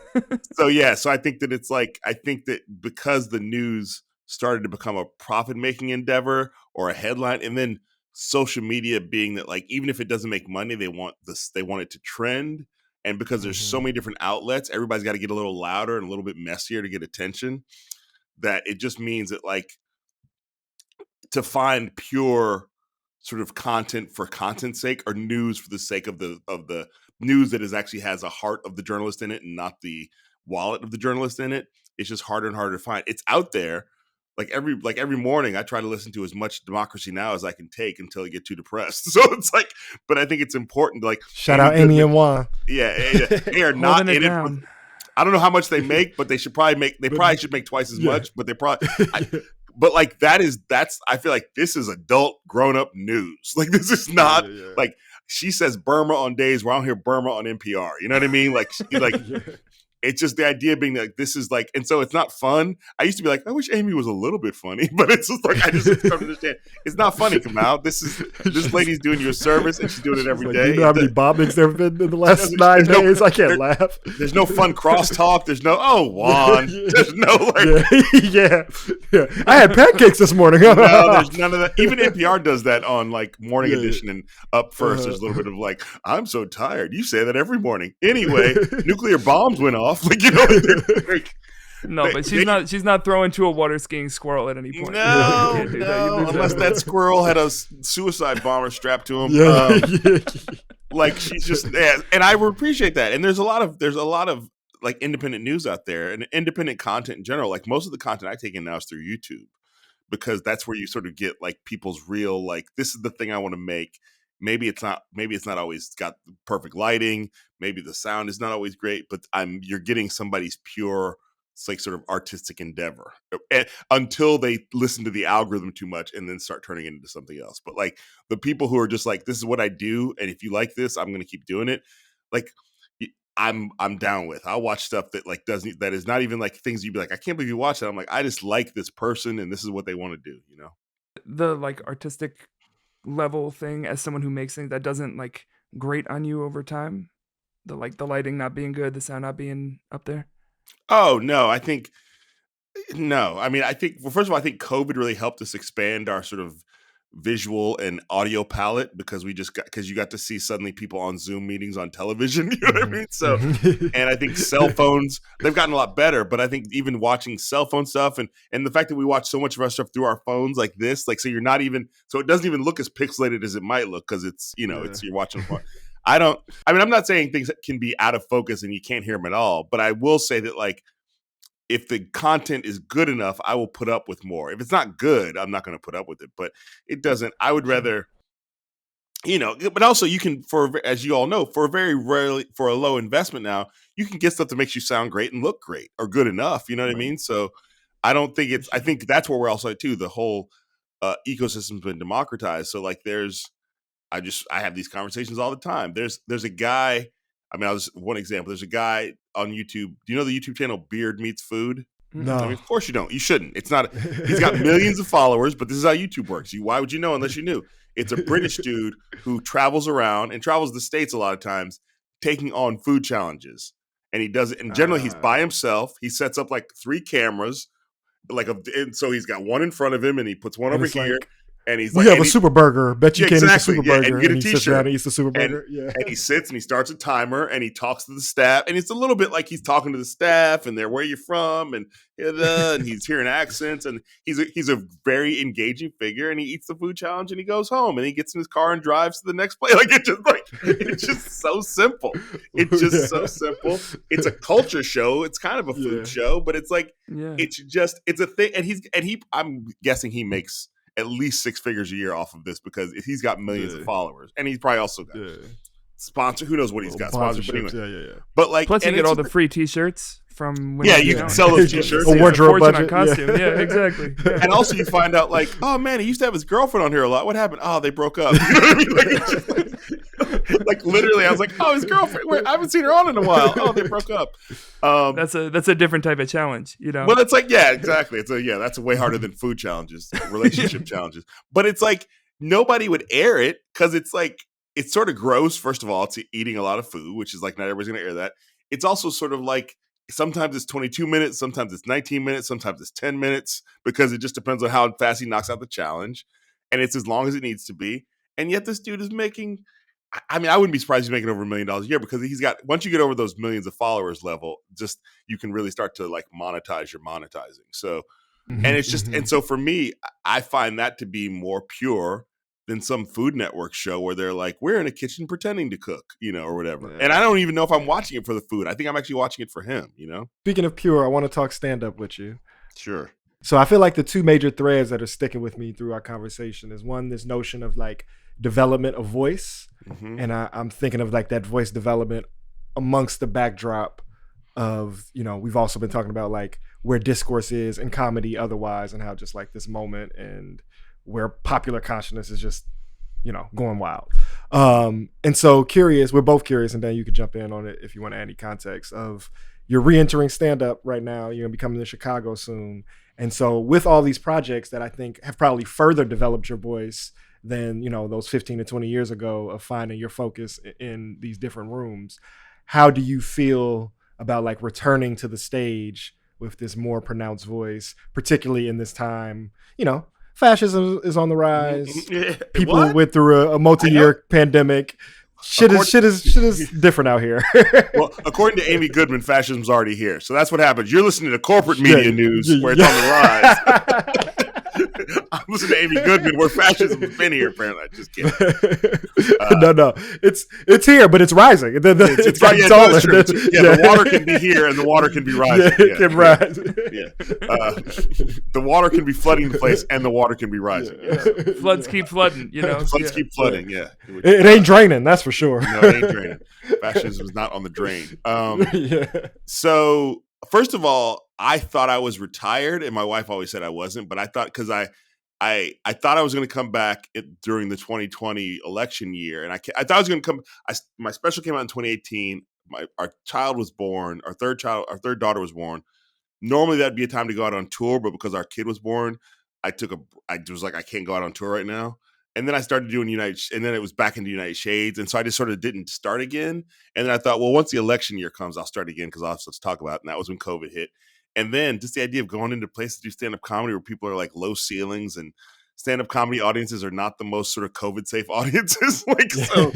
I think that it's like, I think that because the news started to become a profit-making endeavor or a headline, and then social media being that, like, even if it doesn't make money, they want it to trend. And because there's so many different outlets, everybody's got to get a little louder and a little bit messier to get attention, that it just means that, like, to find pure sort of content for content's sake, or news for the sake of the news that actually has a heart of the journalist in it and not the wallet of the journalist in it, it's just harder and harder to find. It's out there. Like every morning, I try to listen to as much Democracy Now! As I can take until I get too depressed. So it's like, but I think it's important to, like, shout out Emmy and Juan. Yeah, they are not in it. I don't know how much they make, but they probably should make twice as much. But they probably, but like that's I feel like this is adult grown up news. Like, this is not like she says Burma on days where I don't hear Burma on NPR. You know what I mean? Like, it's just the idea being like, this is like, and so it's not fun. I used to be like, I wish Amy was a little bit funny, but it's just like, I just come to understand it's not funny, Kamau. This lady's doing you a service, and she's doing it every day. You know how many bombings there have been in the last 9 days? I can't laugh. There's no fun crosstalk. There's no, oh, Juan. There's no like. Yeah. I had pancakes this morning. No, there's none of that. Even NPR does that on like Morning Edition and Up First. There's a little bit of like, I'm so tired. You say that every morning. Anyway, nuclear bombs went off. Like, no, but she's not throwing to a water skiing squirrel at any point. No, unless that squirrel had a suicide bomber strapped to him. Like, she's just, and I would appreciate that. And there's a lot of like independent news out there and independent content in general. Like, most of the content I take in now is through YouTube, because that's where you sort of get like people's real, like, this is the thing I want to make. Maybe it's not always got the perfect lighting. Maybe the sound is not always great, but you're getting somebody's pure, it's like sort of artistic endeavor, until they listen to the algorithm too much and then start turning it into something else. But like, the people who are just like, this is what I do, and if you like this, I'm going to keep doing it. Like, I'm down with. I'll watch stuff that like that is not even like things you'd be like, I can't believe you watch that. I'm like, I just like this person and this is what they want to do, you know? The like artistic level thing, as someone who makes things, that doesn't like grate on you over time? The lighting not being good, the sound not being up there? Oh, no. I mean, I think, well, first of all, I think COVID really helped us expand our sort of visual and audio palette because you got to see suddenly people on Zoom meetings on television. You know what I mean? So, and I think cell phones, they've gotten a lot better, but I think even watching cell phone stuff and the fact that we watch so much of our stuff through our phones like this, like, so it doesn't even look as pixelated as it might look because it's, you're watching a phone. I'm not saying things can be out of focus and you can't hear them at all, but I will say that, like, if the content is good enough, I will put up with more. If it's not good, I'm not going to put up with it. But it doesn't. I would rather, But also, you can, as you all know, for a low investment now, you can get stuff that makes you sound great and look great or good enough. You know what I mean? So I don't think I think that's where we're also too. The whole ecosystem's been democratized. So like, I have these conversations all the time. There's a guy. I mean, one example. There's a guy on YouTube. Do you know the YouTube channel Beard Meets Food? No. I mean, of course you don't. You shouldn't. It's not. He's got millions of followers, but this is how YouTube works. Why would you know unless you knew? It's a British dude who travels around and travels the States a lot of times, taking on food challenges, and he does it. And generally, he's by himself. He sets up like 3 cameras, and so he's got one in front of him, and he puts one over here. And he's like, we have a super burger. Bet you can't eat the super burger. And you get a t-shirt. He sits down and eats the super burger. And he sits and he starts a timer and he talks to the staff. And it's a little bit like he's talking to the staff and they're, where are you from? And he's hearing accents. And he's a very engaging figure. And he eats the food challenge and he goes home and he gets in his car and drives to the next place. It's just so simple. It's just so simple. It's a culture show. It's kind of a food show, but it's like, it's a thing. And I'm guessing he makes at least 6 figures a year off of this because he's got millions of followers, and he's probably also got sponsor. Who knows what he's got? Sponsors, but anyway. But like, plus you get all the free T-shirts from when you can sell those T-shirts. A wardrobe budget, costume. Yeah, exactly. Yeah. And also, you find out like, oh man, he used to have his girlfriend on here a lot. What happened? Oh, they broke up. You know what I mean? Like, it's just like literally, I was like, oh, his girlfriend. I haven't seen her on in a while. Oh, they broke up. That's a different type of challenge, Well, it's like, exactly. That's way harder than food challenges, relationship challenges. But it's like nobody would air it because it's like, it's sort of gross. First of all, it's eating a lot of food, which is like not everybody's going to air that. It's also sort of like sometimes it's 22 minutes, sometimes it's 19 minutes, sometimes it's 10 minutes because it just depends on how fast he knocks out the challenge, and it's as long as it needs to be. And yet this dude is making. I mean, I wouldn't be surprised he's making over $1 million a year because he's got, once you get over those millions of followers level, just you can really start to like monetize your monetizing. So, and it's just, and so for me, I find that to be more pure than some Food Network show where they're like, we're in a kitchen pretending to cook, or whatever. Yeah. And I don't even know if I'm watching it for the food. I think I'm actually watching it for him, Speaking of pure, I want to talk stand-up with you. Sure. So I feel like the 2 major threads that are sticking with me through our conversation is one, this notion of like development of voice. Mm-hmm. And I'm thinking of like that voice development amongst the backdrop of, we've also been talking about like where discourse is in comedy otherwise and how just like this moment and where popular consciousness is just, going wild. And so we're both curious, and then you could jump in on it if you want to add any context of you're re-entering stand-up right now. You're going to be coming to Chicago soon. And so with all these projects that I think have probably further developed your voice than, those 15 to 20 years ago of finding your focus in these different rooms, how do you feel about like returning to the stage with this more pronounced voice, particularly in this time, fascism is on the rise. People went through a multi-year pandemic. Shit is different out here. Well, according to Amy Goodman, fascism's already here. So that's what happens. You're listening to corporate media news where it's on the rise. I'm listening to Amy Goodman where fascism's been here, apparently. Just kidding. No. It's here, but it's rising. It's taller. The water can be here and the water can be rising. It can rise. The water can be flooding the place and the water can be rising. Yeah. Floods keep flooding, Floods keep flooding, It ain't draining, that's for sure. No, it ain't draining. Fascism is not on the drain. So, first of all, I thought I was retired, and my wife always said I wasn't. But I thought because I thought I was going to come back during the 2020 election year, and I thought I was going to come. My special came out in 2018. Our child was born. Our third daughter was born. Normally that'd be a time to go out on tour, but because our kid was born, I was like, I can't go out on tour right now. And then I started doing and then it was back into United Shades. And so I just sort of didn't start again. And then I thought, well, once the election year comes, I'll start again because I'll have stuff to talk about. And that was when COVID hit. And then just the idea of going into places to do stand-up comedy where people are like low ceilings and stand-up comedy audiences are not the most sort of COVID safe audiences. Like, so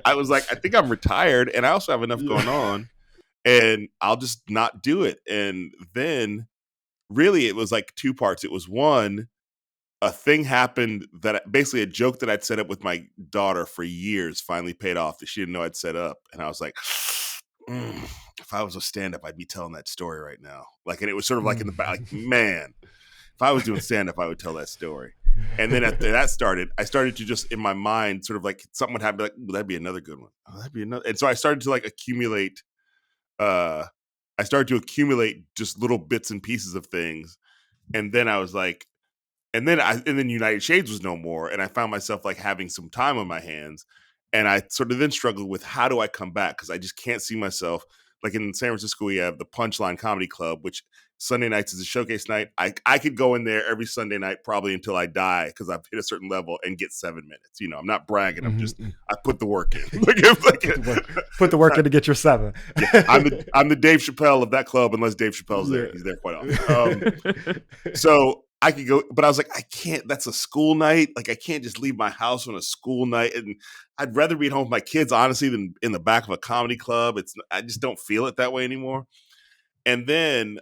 I was like, I think I'm retired and I also have enough going on and I'll just not do it. And then really it was like two parts. It was one, a thing happened that basically a joke that I'd set up with my daughter for years finally paid off that she didn't know I'd set up. And I was like, if I was a stand-up, I'd be telling that story right now. Like, and it was sort of like in the back, like, man, if I was doing stand-up, I would tell that story. And then after that started, I started to just in my mind sort of like something would happen, like, well, that'd be another good one. Oh, that'd be another. And so I started to like accumulate, just little bits and pieces of things. And then I was like, and then United Shades was no more. And I found myself like having some time on my hands. And I sort of then struggled with how do I come back? Because I just can't see myself. Like in San Francisco, we have the Punchline Comedy Club, which Sunday nights is a showcase night. I could go in there every Sunday night probably until I die because I've hit a certain level and get 7 minutes. You know, I'm not bragging. I'm just, I put the work in. Put the work in to get your 7. Yeah, I'm the Dave Chappelle of that club unless Dave Chappelle's there. He's there quite often. So I could go, but I was like, I can't, that's a school night. Like I can't just leave my house on a school night. And I'd rather be at home with my kids, honestly, than in the back of a comedy club. I just don't feel it that way anymore. And then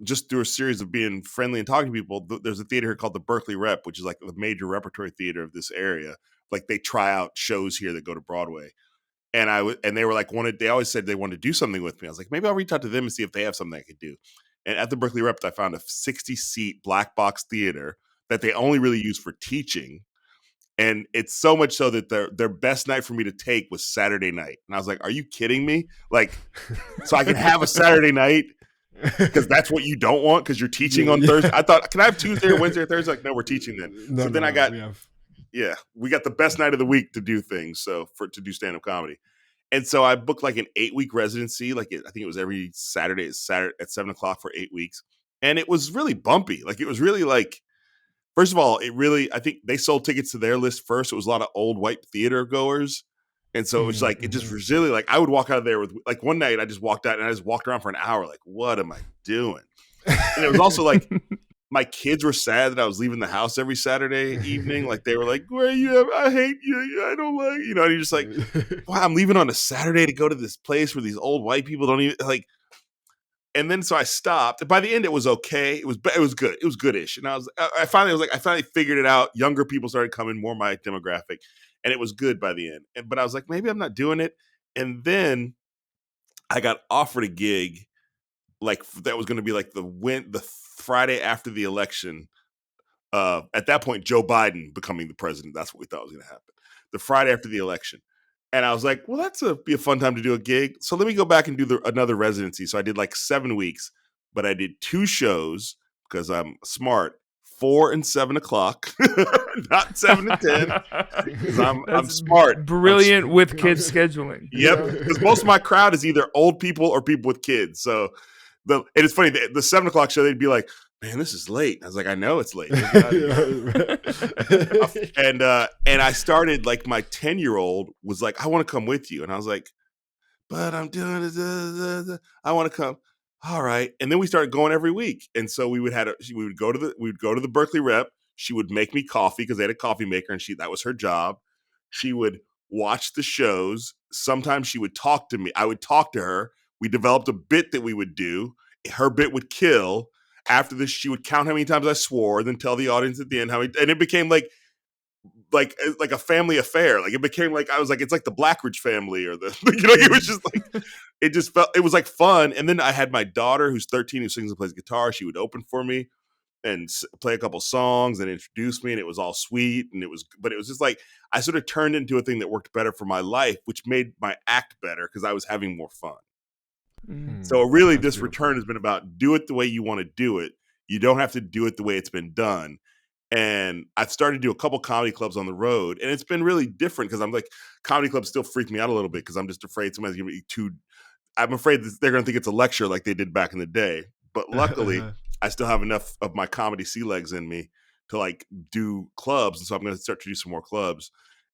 just through a series of being friendly and talking to people, there's a theater here called the Berkeley Rep, which is like the major repertory theater of this area. Like they try out shows here that go to Broadway. And they were like, they always said they wanted to do something with me. I was like, maybe I'll reach out to them and see if they have something I could do. And at the Berkeley Rep, I found a 60-seat black box theater that they only really use for teaching. And it's so much so that their best night for me to take was Saturday night. And I was like, are you kidding me? Like, so I can have a Saturday night because that's what you don't want because you're teaching on Thursday. I thought, can I have Tuesday or Wednesday or Thursday? Like, no, we're teaching then. We got the best night of the week to do things. So to do stand-up comedy. And so I booked like an 8-week residency. I think it was every Saturday at 7:00 for 8 weeks. And it was really bumpy. Like it was really like, first of all, I think they sold tickets to their list first. It was a lot of old white theater goers. And so it was like, it just was really like, I would walk out of there with like one night I just walked out and I just walked around for an hour. Like, what am I doing? And it was also like, my kids were sad that I was leaving the house every Saturday evening. Like they were like, where are you? I hate you. I don't like, and you're just like, wow, I'm leaving on a Saturday to go to this place where these old white people don't even like. And then so I stopped. By the end, it was okay. It was good. It was goodish. And I finally figured it out. Younger people started coming, more my demographic, and it was good by the end. But I was like, maybe I'm not doing it. And then I got offered a gig, like that was going to be like the Friday after the election. At that point, Joe Biden becoming the president. That's what we thought was going to happen. The Friday after the election. And I was like, well, be a fun time to do a gig. So let me go back and do another residency. So I did like 7 weeks, but I did 2 shows because I'm smart, 4 and 7 o'clock, not 7 and 10. Because I'm smart. Brilliant with kids scheduling. Yep. Because most of my crowd is either old people or people with kids. So and it's funny, the 7 o'clock show, they'd be like, man, this is late. I was like, I know it's late. And I started, like, my 10-year-old was like, I want to come with you. And I was like, but I'm doing it. I want to come. All right. And then we started going every week. And so we would go to the Berkeley Rep. She would make me coffee because they had a coffee maker and that was her job. She would watch the shows. Sometimes she would talk to me. I would talk to her. We developed a bit that we would do. Her bit would kill. After this, she would count how many times I swore, then tell the audience at the end and it became like a family affair. Like it became like, I was like, it's like the Blackridge family or it was just like, it was like fun. And then I had my daughter who's 13 who sings and plays guitar. She would open for me and play a couple songs and introduce me. And it was all sweet. But it was just like, I sort of turned into a thing that worked better for my life, which made my act better because I was having more fun. So really, this return has been about do it the way you want to do it. You don't have to do it the way it's been done. And I've started to do a couple comedy clubs on the road, and it's been really different because I'm like, comedy clubs still freak me out a little bit because I'm just afraid somebody's going to be too. I'm afraid that they're going to think it's a lecture like they did back in the day. But luckily, I still have enough of my comedy sea legs in me to like do clubs, and so I'm going to start to do some more clubs.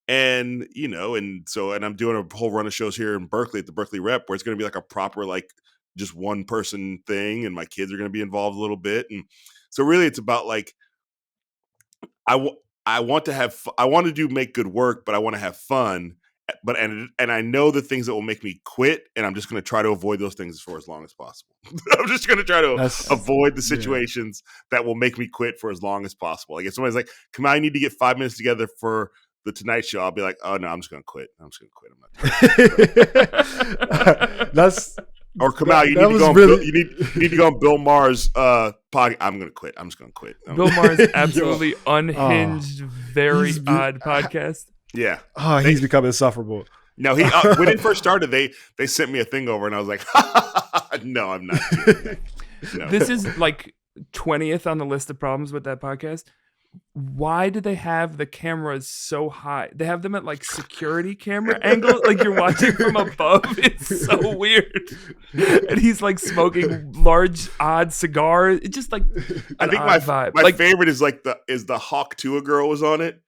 And, and I'm doing a whole run of shows here in Berkeley at the Berkeley Rep where it's going to be like a proper, like just one person thing. And my kids are going to be involved a little bit. And so really it's about like, I want to make good work, but I want to have fun. But and I know the things that will make me quit, and I'm just going to try to avoid those things for as long as possible. I'm just going to try to avoid the situations that will make me quit for as long as possible. Like if somebody's like, "Come on, I need to get 5 minutes together for the Tonight Show," I'll be like, "Oh no, I'm just going to quit. I'm not." That's or come out. You need to go on Bill Maher's podcast. I'm going to quit. I'm just going to quit. Bill Maher's absolutely unhinged, very odd podcast. Yeah. Oh, he's become insufferable. No, he when it first started, they sent me a thing over, and I was like, "No, I'm not doing that." No. This is like 20th on the list of problems with that podcast. Why do they have the cameras so high? They have them at like security camera angles, like you're watching from above. It's so weird. And he's like smoking large, odd cigars. It's just like I think my favorite is the Hawk Tuah girl was on it.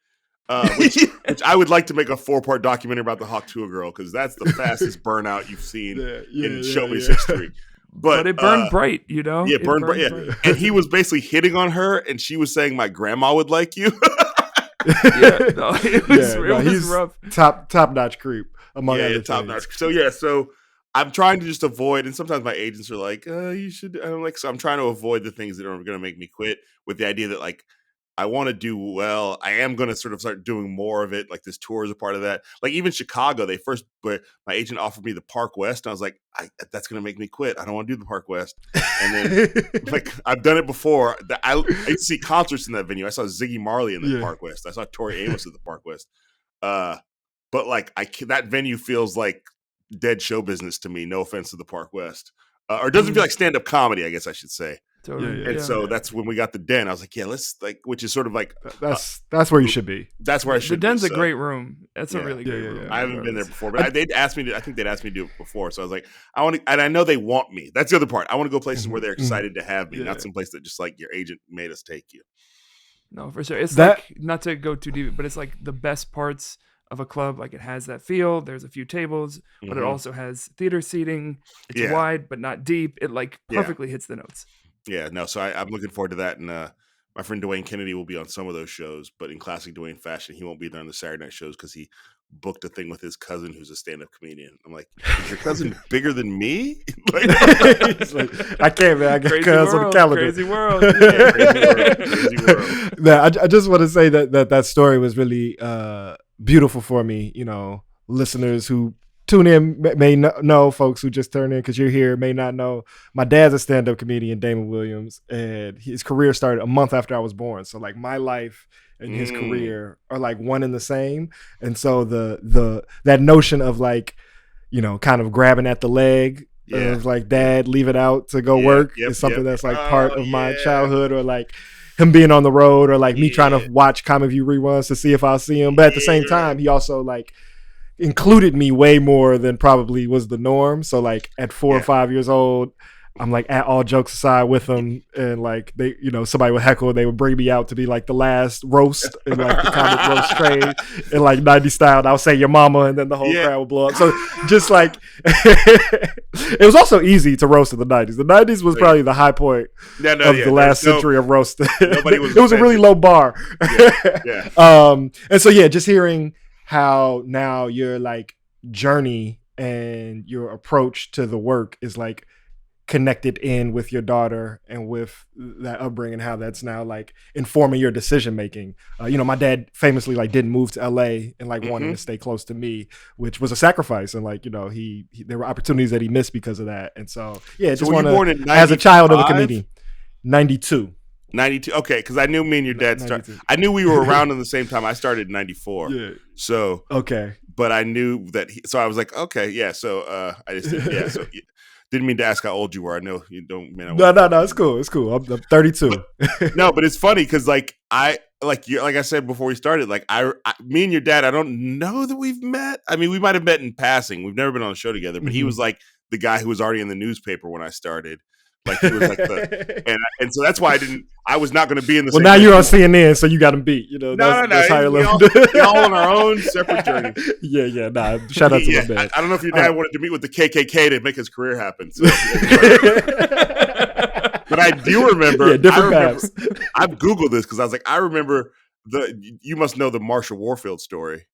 Which I would like to make a 4-part documentary about the Hawk Tuah girl, because that's the fastest burnout you've seen in showbiz history. But it burned bright, you know? Yeah, burned bright. Yeah. And he was basically hitting on her, and she was saying, "My grandma would like you." It was rough. Top-notch creep, among other things. Top-notch. So I'm trying to just avoid, and sometimes my agents are like, "You should." I'm like, so I'm trying to avoid the things that are going to make me quit, with the idea that like, I want to do well. I am going to sort of start doing more of it. Like this tour is a part of that. Like even Chicago, my agent offered me the Park West. And I was like, that's going to make me quit. I don't want to do the Park West. And then like I've done it before. I used to see concerts in that venue. I saw Ziggy Marley in the Park West. I saw Tori Amos at the Park West. But like that venue feels like dead show business to me. No offense to the Park West. Or it doesn't feel like stand-up comedy, I guess I should say. Totally. So that's when we got the Den. I was like, yeah, let's like, which is sort of like that's where you should be. That's where I should. The Den's be, a great room. That's a really great room. I haven't been there before, but they'd asked me to. I think they'd asked me to do it before. So I was like, I want to, and I know they want me. That's the other part. I want to go places where they're excited to have me, not some place that just like your agent made us take you. No, for sure. It's like, not to go too deep, but it's like the best parts of a club. Like it has that feel. There's a few tables, but it also has theater seating. It's wide but not deep. It like perfectly hits the notes. Yeah, no, so I'm looking forward to that. And my friend Dwayne Kennedy will be on some of those shows, but in classic Dwayne fashion, he won't be there on the Saturday night shows because he booked a thing with his cousin who's a stand-up comedian. I'm like, is your cousin bigger than me? He's like, I can't, man. I got cuz on the calendar. Crazy world. Crazy world. Man, I just want to say that story was really beautiful for me. You know, listeners who tune in may know, folks who just turned in because you're here may not know. My dad's a stand-up comedian, Damon Williams, and his career started a month after I was born. So like my life and his career are like one and the same. And so that notion of like, you know, kind of grabbing at the leg of like, dad, leave it out to go work is something that's like part of my childhood, or like him being on the road, or like me trying to watch Comic View reruns to see if I'll see him. But at the same time, he also like included me way more than probably was the norm. So like at 4 or 5 years old, I'm like, at all jokes aside with them, and like they, you know, somebody would heckle, they would bring me out to be like the last roast in like the comic roast trade in like 90s style. And I would say your mama, and then the whole crowd would blow up. So just like it was also easy to roast in the 90s. The 90s was probably the high point of the last century of roasting. It was a really low bar. And so just hearing how now your like journey and your approach to the work is like connected in with your daughter and with that upbringing, how that's now like informing your decision making. You know, my dad famously like didn't move to LA and like wanted to stay close to me, which was a sacrifice. And like, you know, he there were opportunities that he missed because of that. And so just want to, as a child of a comedian, 92. Okay, because I knew me and your dad started. I knew we were around in the same time. I started in 94. So but I knew that. So I was like, okay, So I just So didn't mean to ask how old you were. I know you don't. No. It's cool. I'm 32. But it's funny because like I said before we started, like me and your dad, I don't know that we've met. I mean, we might have met in passing. We've never been on a show together. But he was like the guy who was already in the newspaper when I started. Like he was like and so that's why I was not going to be in the. Well, now you're on CNN, so you got him beat. You know, that's how we all on our own separate journey. Nah. Shout out to my dad. I don't know if your dad wanted to meet with the KKK to make his career happen. So. But I do remember. Different paths. I've Googled this because I was like, I remember You must know the Marshall Warfield story.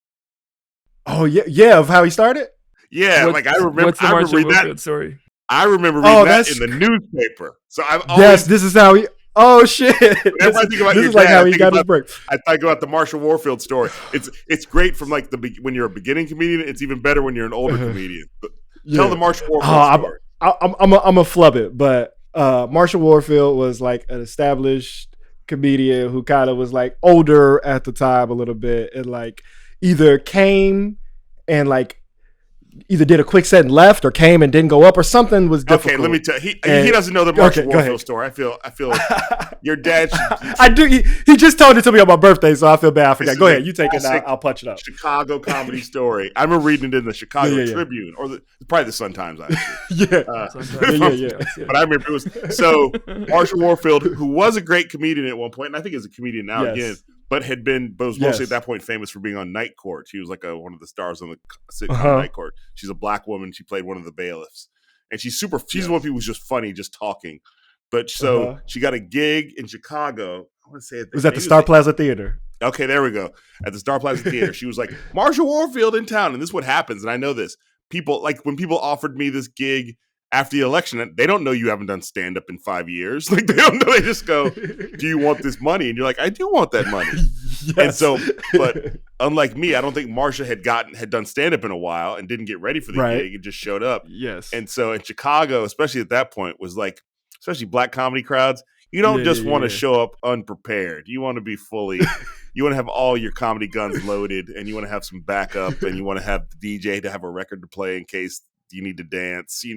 Oh yeah, of how he started. Yeah, I remember. What's the Marshall Warfield story? I remember reading that in the newspaper. So I've always, yes, this is how he. Oh shit! Whenever I think about this your is like dad, how he got his break. I think about the Marshall Warfield story. It's great from when you're a beginning comedian. It's even better when you're an older comedian. Tell the Marshall Warfield story. I'm a flub it, but Marshall Warfield was like an established comedian who kind of was like older at the time a little bit, and like either came and like either did a quick set and left, or came and didn't go up, or something was difficult. Okay, let me tell you. He doesn't know the Marshall Warfield story. I feel your dad should. I do. He just told it to me on my birthday, so I feel bad. I forgot. Go ahead, you take it. I'll punch it up. Chicago comedy story. I remember reading it in the Chicago Tribune, or probably the Sun Times. Actually, But I remember it was so Marshall Warfield, who was a great comedian at one point, and I think is a comedian now again. But was mostly at that point famous for being on Night Court. She was like one of the stars on the sitcom Night Court. She's a black woman. She played one of the bailiffs, and she's one of the people who's just funny, just talking. But she got a gig in Chicago. I want to say it was at the Star Plaza Theater. Okay, there we go. At the Star Plaza Theater, she was like, Marshall Warfield in town, and this is what happens. And I know this. People when people offered me this gig after the election, they don't know you haven't done stand-up in 5 years. Like, they don't know. They just go, do you want this money? And you're like, I do want that money. Yes. And so, but unlike me, I don't think Marsha had done stand-up in a while and didn't get ready for the gig and just showed up. Yes. And so in Chicago, especially at that point, was like, especially black comedy crowds, you don't just want to show up unprepared. You want to be you want to have all your comedy guns loaded, and you want to have some backup, and you want to have the DJ to have a record to play in case you need to dance. You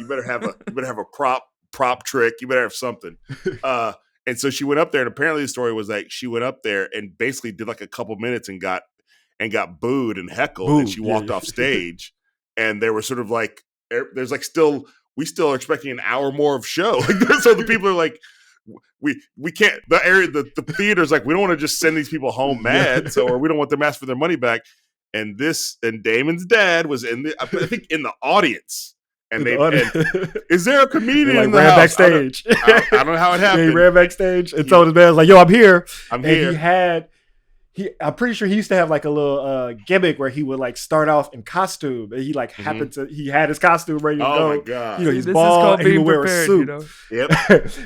better have a prop trick. You better have something. And so she went up there, and apparently the story was like she went up there and basically did like a couple minutes and got booed and heckled, and she walked off stage. And there was sort of like there's like we still are expecting an hour more of show. So the people are like, we can't. The theater's like, we don't want to just send these people home mad, or we don't want them to ask for their money back. And Damon's dad was I think in the audience. And is there a comedian in the ran house? Backstage. I don't know how it happened. He ran backstage and told his man, like, yo, I'm here. I'm here. I'm pretty sure he used to have like a little gimmick where he would like start off in costume, and he like he had his costume ready to go. Oh my god! He's bald and he would wear a suit. Yep.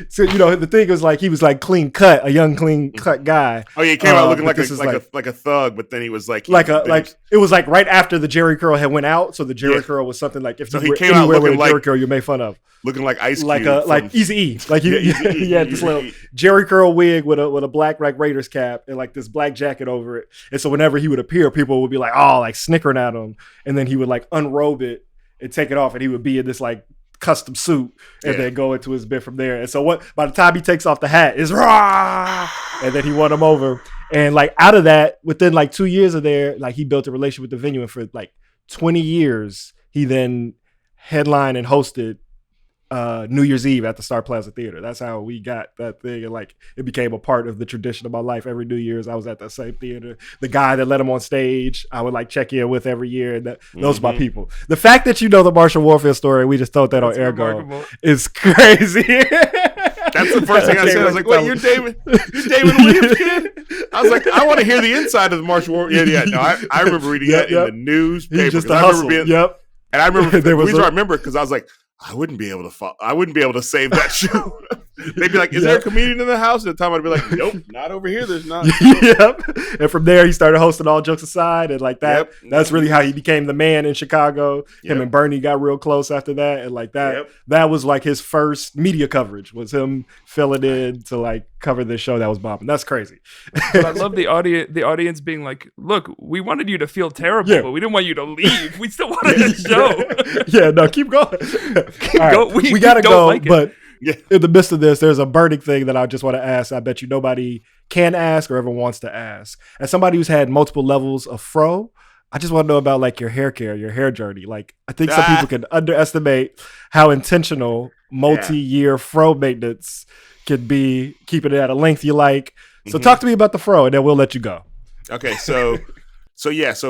So the thing was like he was like clean cut, a young clean cut guy. Oh yeah, he came out looking like a thug, but then he was like it was like right after the Jerry curl had went out, so the Jerry curl was something like if he came out looking like Jerry curl, you made fun of. Looking like Ice Cube, like Easy-E, like he had this little Jerry curl wig with a black like Raiders cap and like this black jacket over it. And so whenever he would appear, people would be like, oh, like snickering at him, and then he would like unrobe it and take it off, and he would be in this like custom suit and then go into his bit from there. And so by the time he takes off the hat, is rah, and then he won him over. And like out of that, within like 2 years of there, like he built a relationship with the venue, and for like 20 years, he then headlined and hosted New Year's Eve at the Star Plaza Theater. That's how we got that thing, and like it became a part of the tradition of my life. Every New Year's I was at that same theater. The guy that let him on stage I would like check in with every year, and those are my people. The fact that you know the Marshall Warfield story, we just told that on Ergo, is crazy. That's the first thing I said. I was like, wait, you're David Williams kid? I was like, I want to hear the inside of the Marshall Warfield. Yeah. No, I remember reading that in the newspaper. He's just a hustle. And I remember the reason I remember it because I was like, I wouldn't be able to save that show. They'd be like, is there a comedian in the house? At the time I'd be like, nope, not over here. There's not. Yep. And from there he started hosting All Jokes Aside, and like that, that's really how he became the man in Chicago. Him and Bernie got real close after that. And like that was like his first media coverage, was him filling in to like cover this show that was bombing. That's crazy. But I love the audience being like, look, we wanted you to feel terrible, but we didn't want you to leave. We still wanted the show. No, keep going. We gotta go, like but in the midst of this, there's a burning thing that I just want to ask. I bet you nobody can ask or ever wants to ask. As somebody who's had multiple levels of fro, I just want to know about like your hair care, your hair journey. Like I think some people can underestimate how intentional multi-year fro maintenance can be, keeping it at a length you like. So talk to me about the fro, and then we'll let you go. Okay, so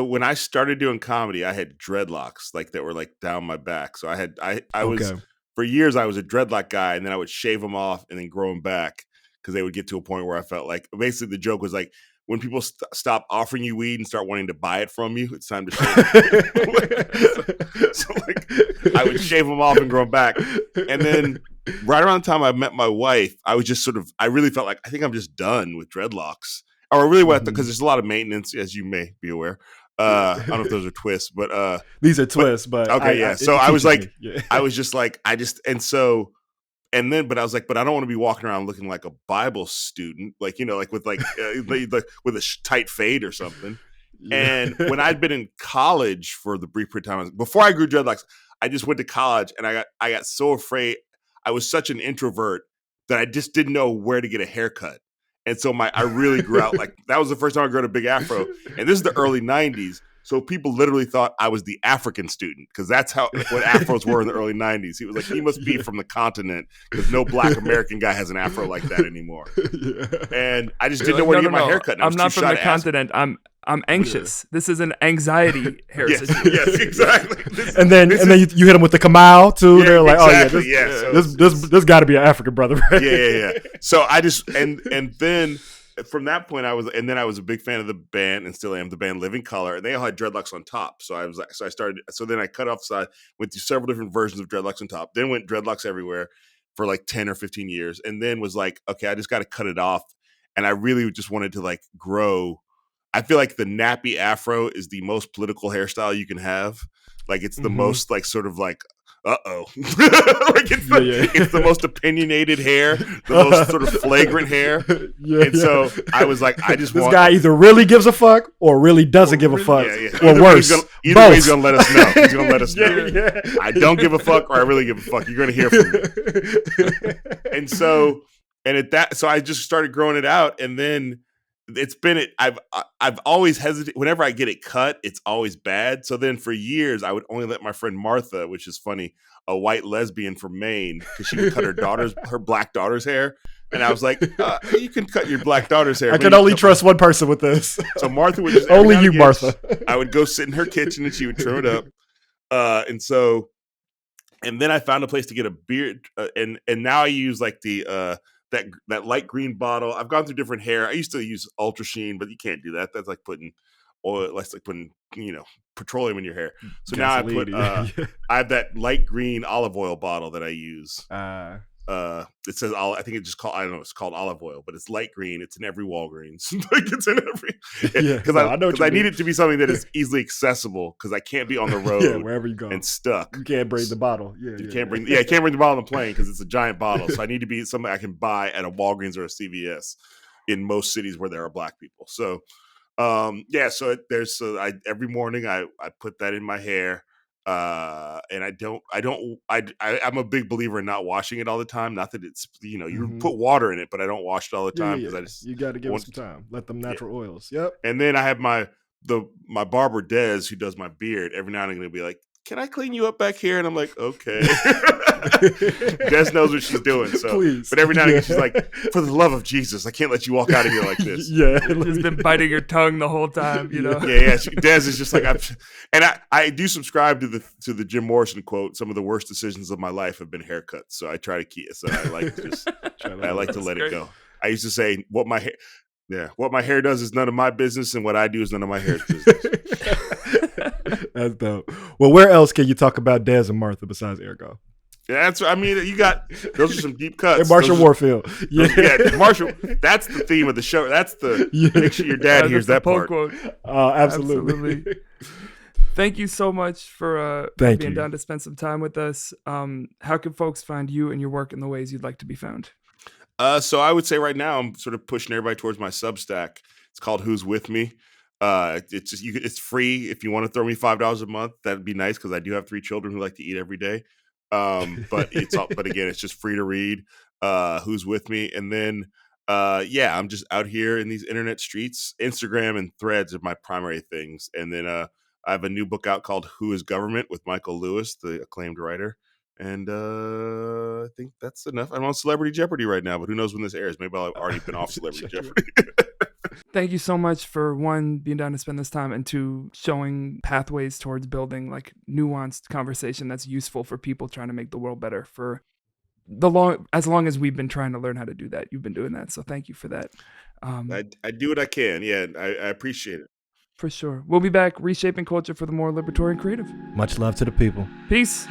when I started doing comedy, I had dreadlocks like that were like down my back. So I was for years I was a dreadlock guy, and then I would shave them off and then grow them back because they would get to a point where I felt like basically the joke was like, when people stop offering you weed and start wanting to buy it from you, it's time to shave. so I would shave them off and grow them back. And then right around the time I met my wife, I was just I really felt like, I think I'm just done with dreadlocks. Or I really went, because there's a lot of maintenance, as you may be aware. I don't know if those are twists, but these are twists, but okay, yeah. So I was like, I was just like, but I was like, but I don't want to be walking around looking like a Bible student, like, like with with a tight fade or something. Yeah. And when I'd been in college for the brief period of time, before I grew dreadlocks, I just went to college, and I got so afraid. I was such an introvert that I just didn't know where to get a haircut. And so I really grew out, like, that was the first time I grew a big afro. And this is the early 90s. So people literally thought I was the African student, because that's what afros were in the early 90s. He was like, he must be from the continent, because no Black American guy has an afro like that anymore. And I just didn't know where to get my haircut. I'm not from the continent. I'm anxious. This is an anxiety hair situation. Yes, exactly. And then you hit him with the Kamau too. Yeah, they're like, exactly, this got to be an African brother, right? Yeah. So I just and then from that point I was a big fan of the band, and still am, the band Living Color, and they all had dreadlocks on top. So then I cut off, so I went through several different versions of dreadlocks on top. Then went dreadlocks everywhere for like 10 or 15 years, and then was like, okay, I just got to cut it off. And I really just wanted to like grow. I feel like the nappy afro is the most political hairstyle you can have. Like, it's the most like sort of like, like it's the most opinionated hair, the most sort of flagrant hair. So I was like, this guy either really gives a fuck or really doesn't give a fuck, or worse. Either way, he's gonna let us know. He's gonna let us know. I don't give a fuck, or I really give a fuck. You're gonna hear from me. So I just started growing it out, and then I've always hesitated. Whenever I get it cut, it's always bad. So then for years, I would only let my friend Martha, which is funny, a white lesbian from Maine, because she would cut her black daughter's hair. And I was like, you can cut your black daughter's hair. I can only trust one person with this. So Martha would just only you, Martha. I would go sit in her kitchen, and she would trim it up. And then I found a place to get a beard, and now I use like the that light green bottle. I've gone through different hair. I used to use Ultra Sheen, but you can't do that. That's like putting oil. That's like putting petroleum in your hair. So gasoline, now I have that light green olive oil bottle that I use. It says I think it's called olive oil, but it's light green. It's in every Walgreens. Like, it's in every, because I need it to be something that is easily accessible, because I can't be on the road wherever you go and stuck. You can't bring the bottle. You can't bring the bottle on the plane, because it's a giant bottle. So I need to be something I can buy at a Walgreens or a CVS in most cities where there are Black people. So every morning I put that in my hair. And I'm a big believer in not washing it all the time. Not that it's, you put water in it, but I don't wash it all the time, because you got to give it some time. Let them natural oils. Yep. And then I have my barber Des, who does my beard. Every now and then going to be like, can I clean you up back here? And I'm like, okay. Des knows what she's doing. So, please. But every now and again, she's like, for the love of Jesus, I can't let you walk out of here like this. He's been biting your tongue the whole time, Yeah. Des is just like, I do subscribe to the Jim Morrison quote. Some of the worst decisions of my life have been haircuts. So I try to keep. So I like to let it go. I used to say, what my hair does is none of my business, and what I do is none of my hair's business. That's dope. Well, where else can you talk about Des and Martha besides Ergo? Yeah, you got, those are some deep cuts. And Marshall Warfield. Marshall. That's the theme of the show. That's make sure your dad hears that part. Quote. Absolutely. Thank you so much for being down to spend some time with us. How can folks find you and your work in the ways you'd like to be found? So I would say right now I'm sort of pushing everybody towards my Substack. It's called Who's With Me. It's free. If you want to throw me $5 a month, that'd be nice, because I do have 3 children who like to eat every day. But again, it's just free to read. Who's With Me, and then I'm just out here in these internet streets. Instagram and Threads are my primary things, and then I have a new book out called Who Is Government with Michael Lewis, the acclaimed writer. And I think that's enough. I'm on Celebrity Jeopardy right now, but who knows when this airs? Maybe I've already been off Celebrity Jeopardy. Thank you so much for, one, being down to spend this time, and 2, showing pathways towards building like nuanced conversation that's useful for people trying to make the world better for as long as we've been trying to learn how to do that, you've been doing that. So thank you for that. I do what I can. Yeah, I appreciate it. For sure. We'll be back reshaping culture for the more libertarian creative. Much love to the people. Peace.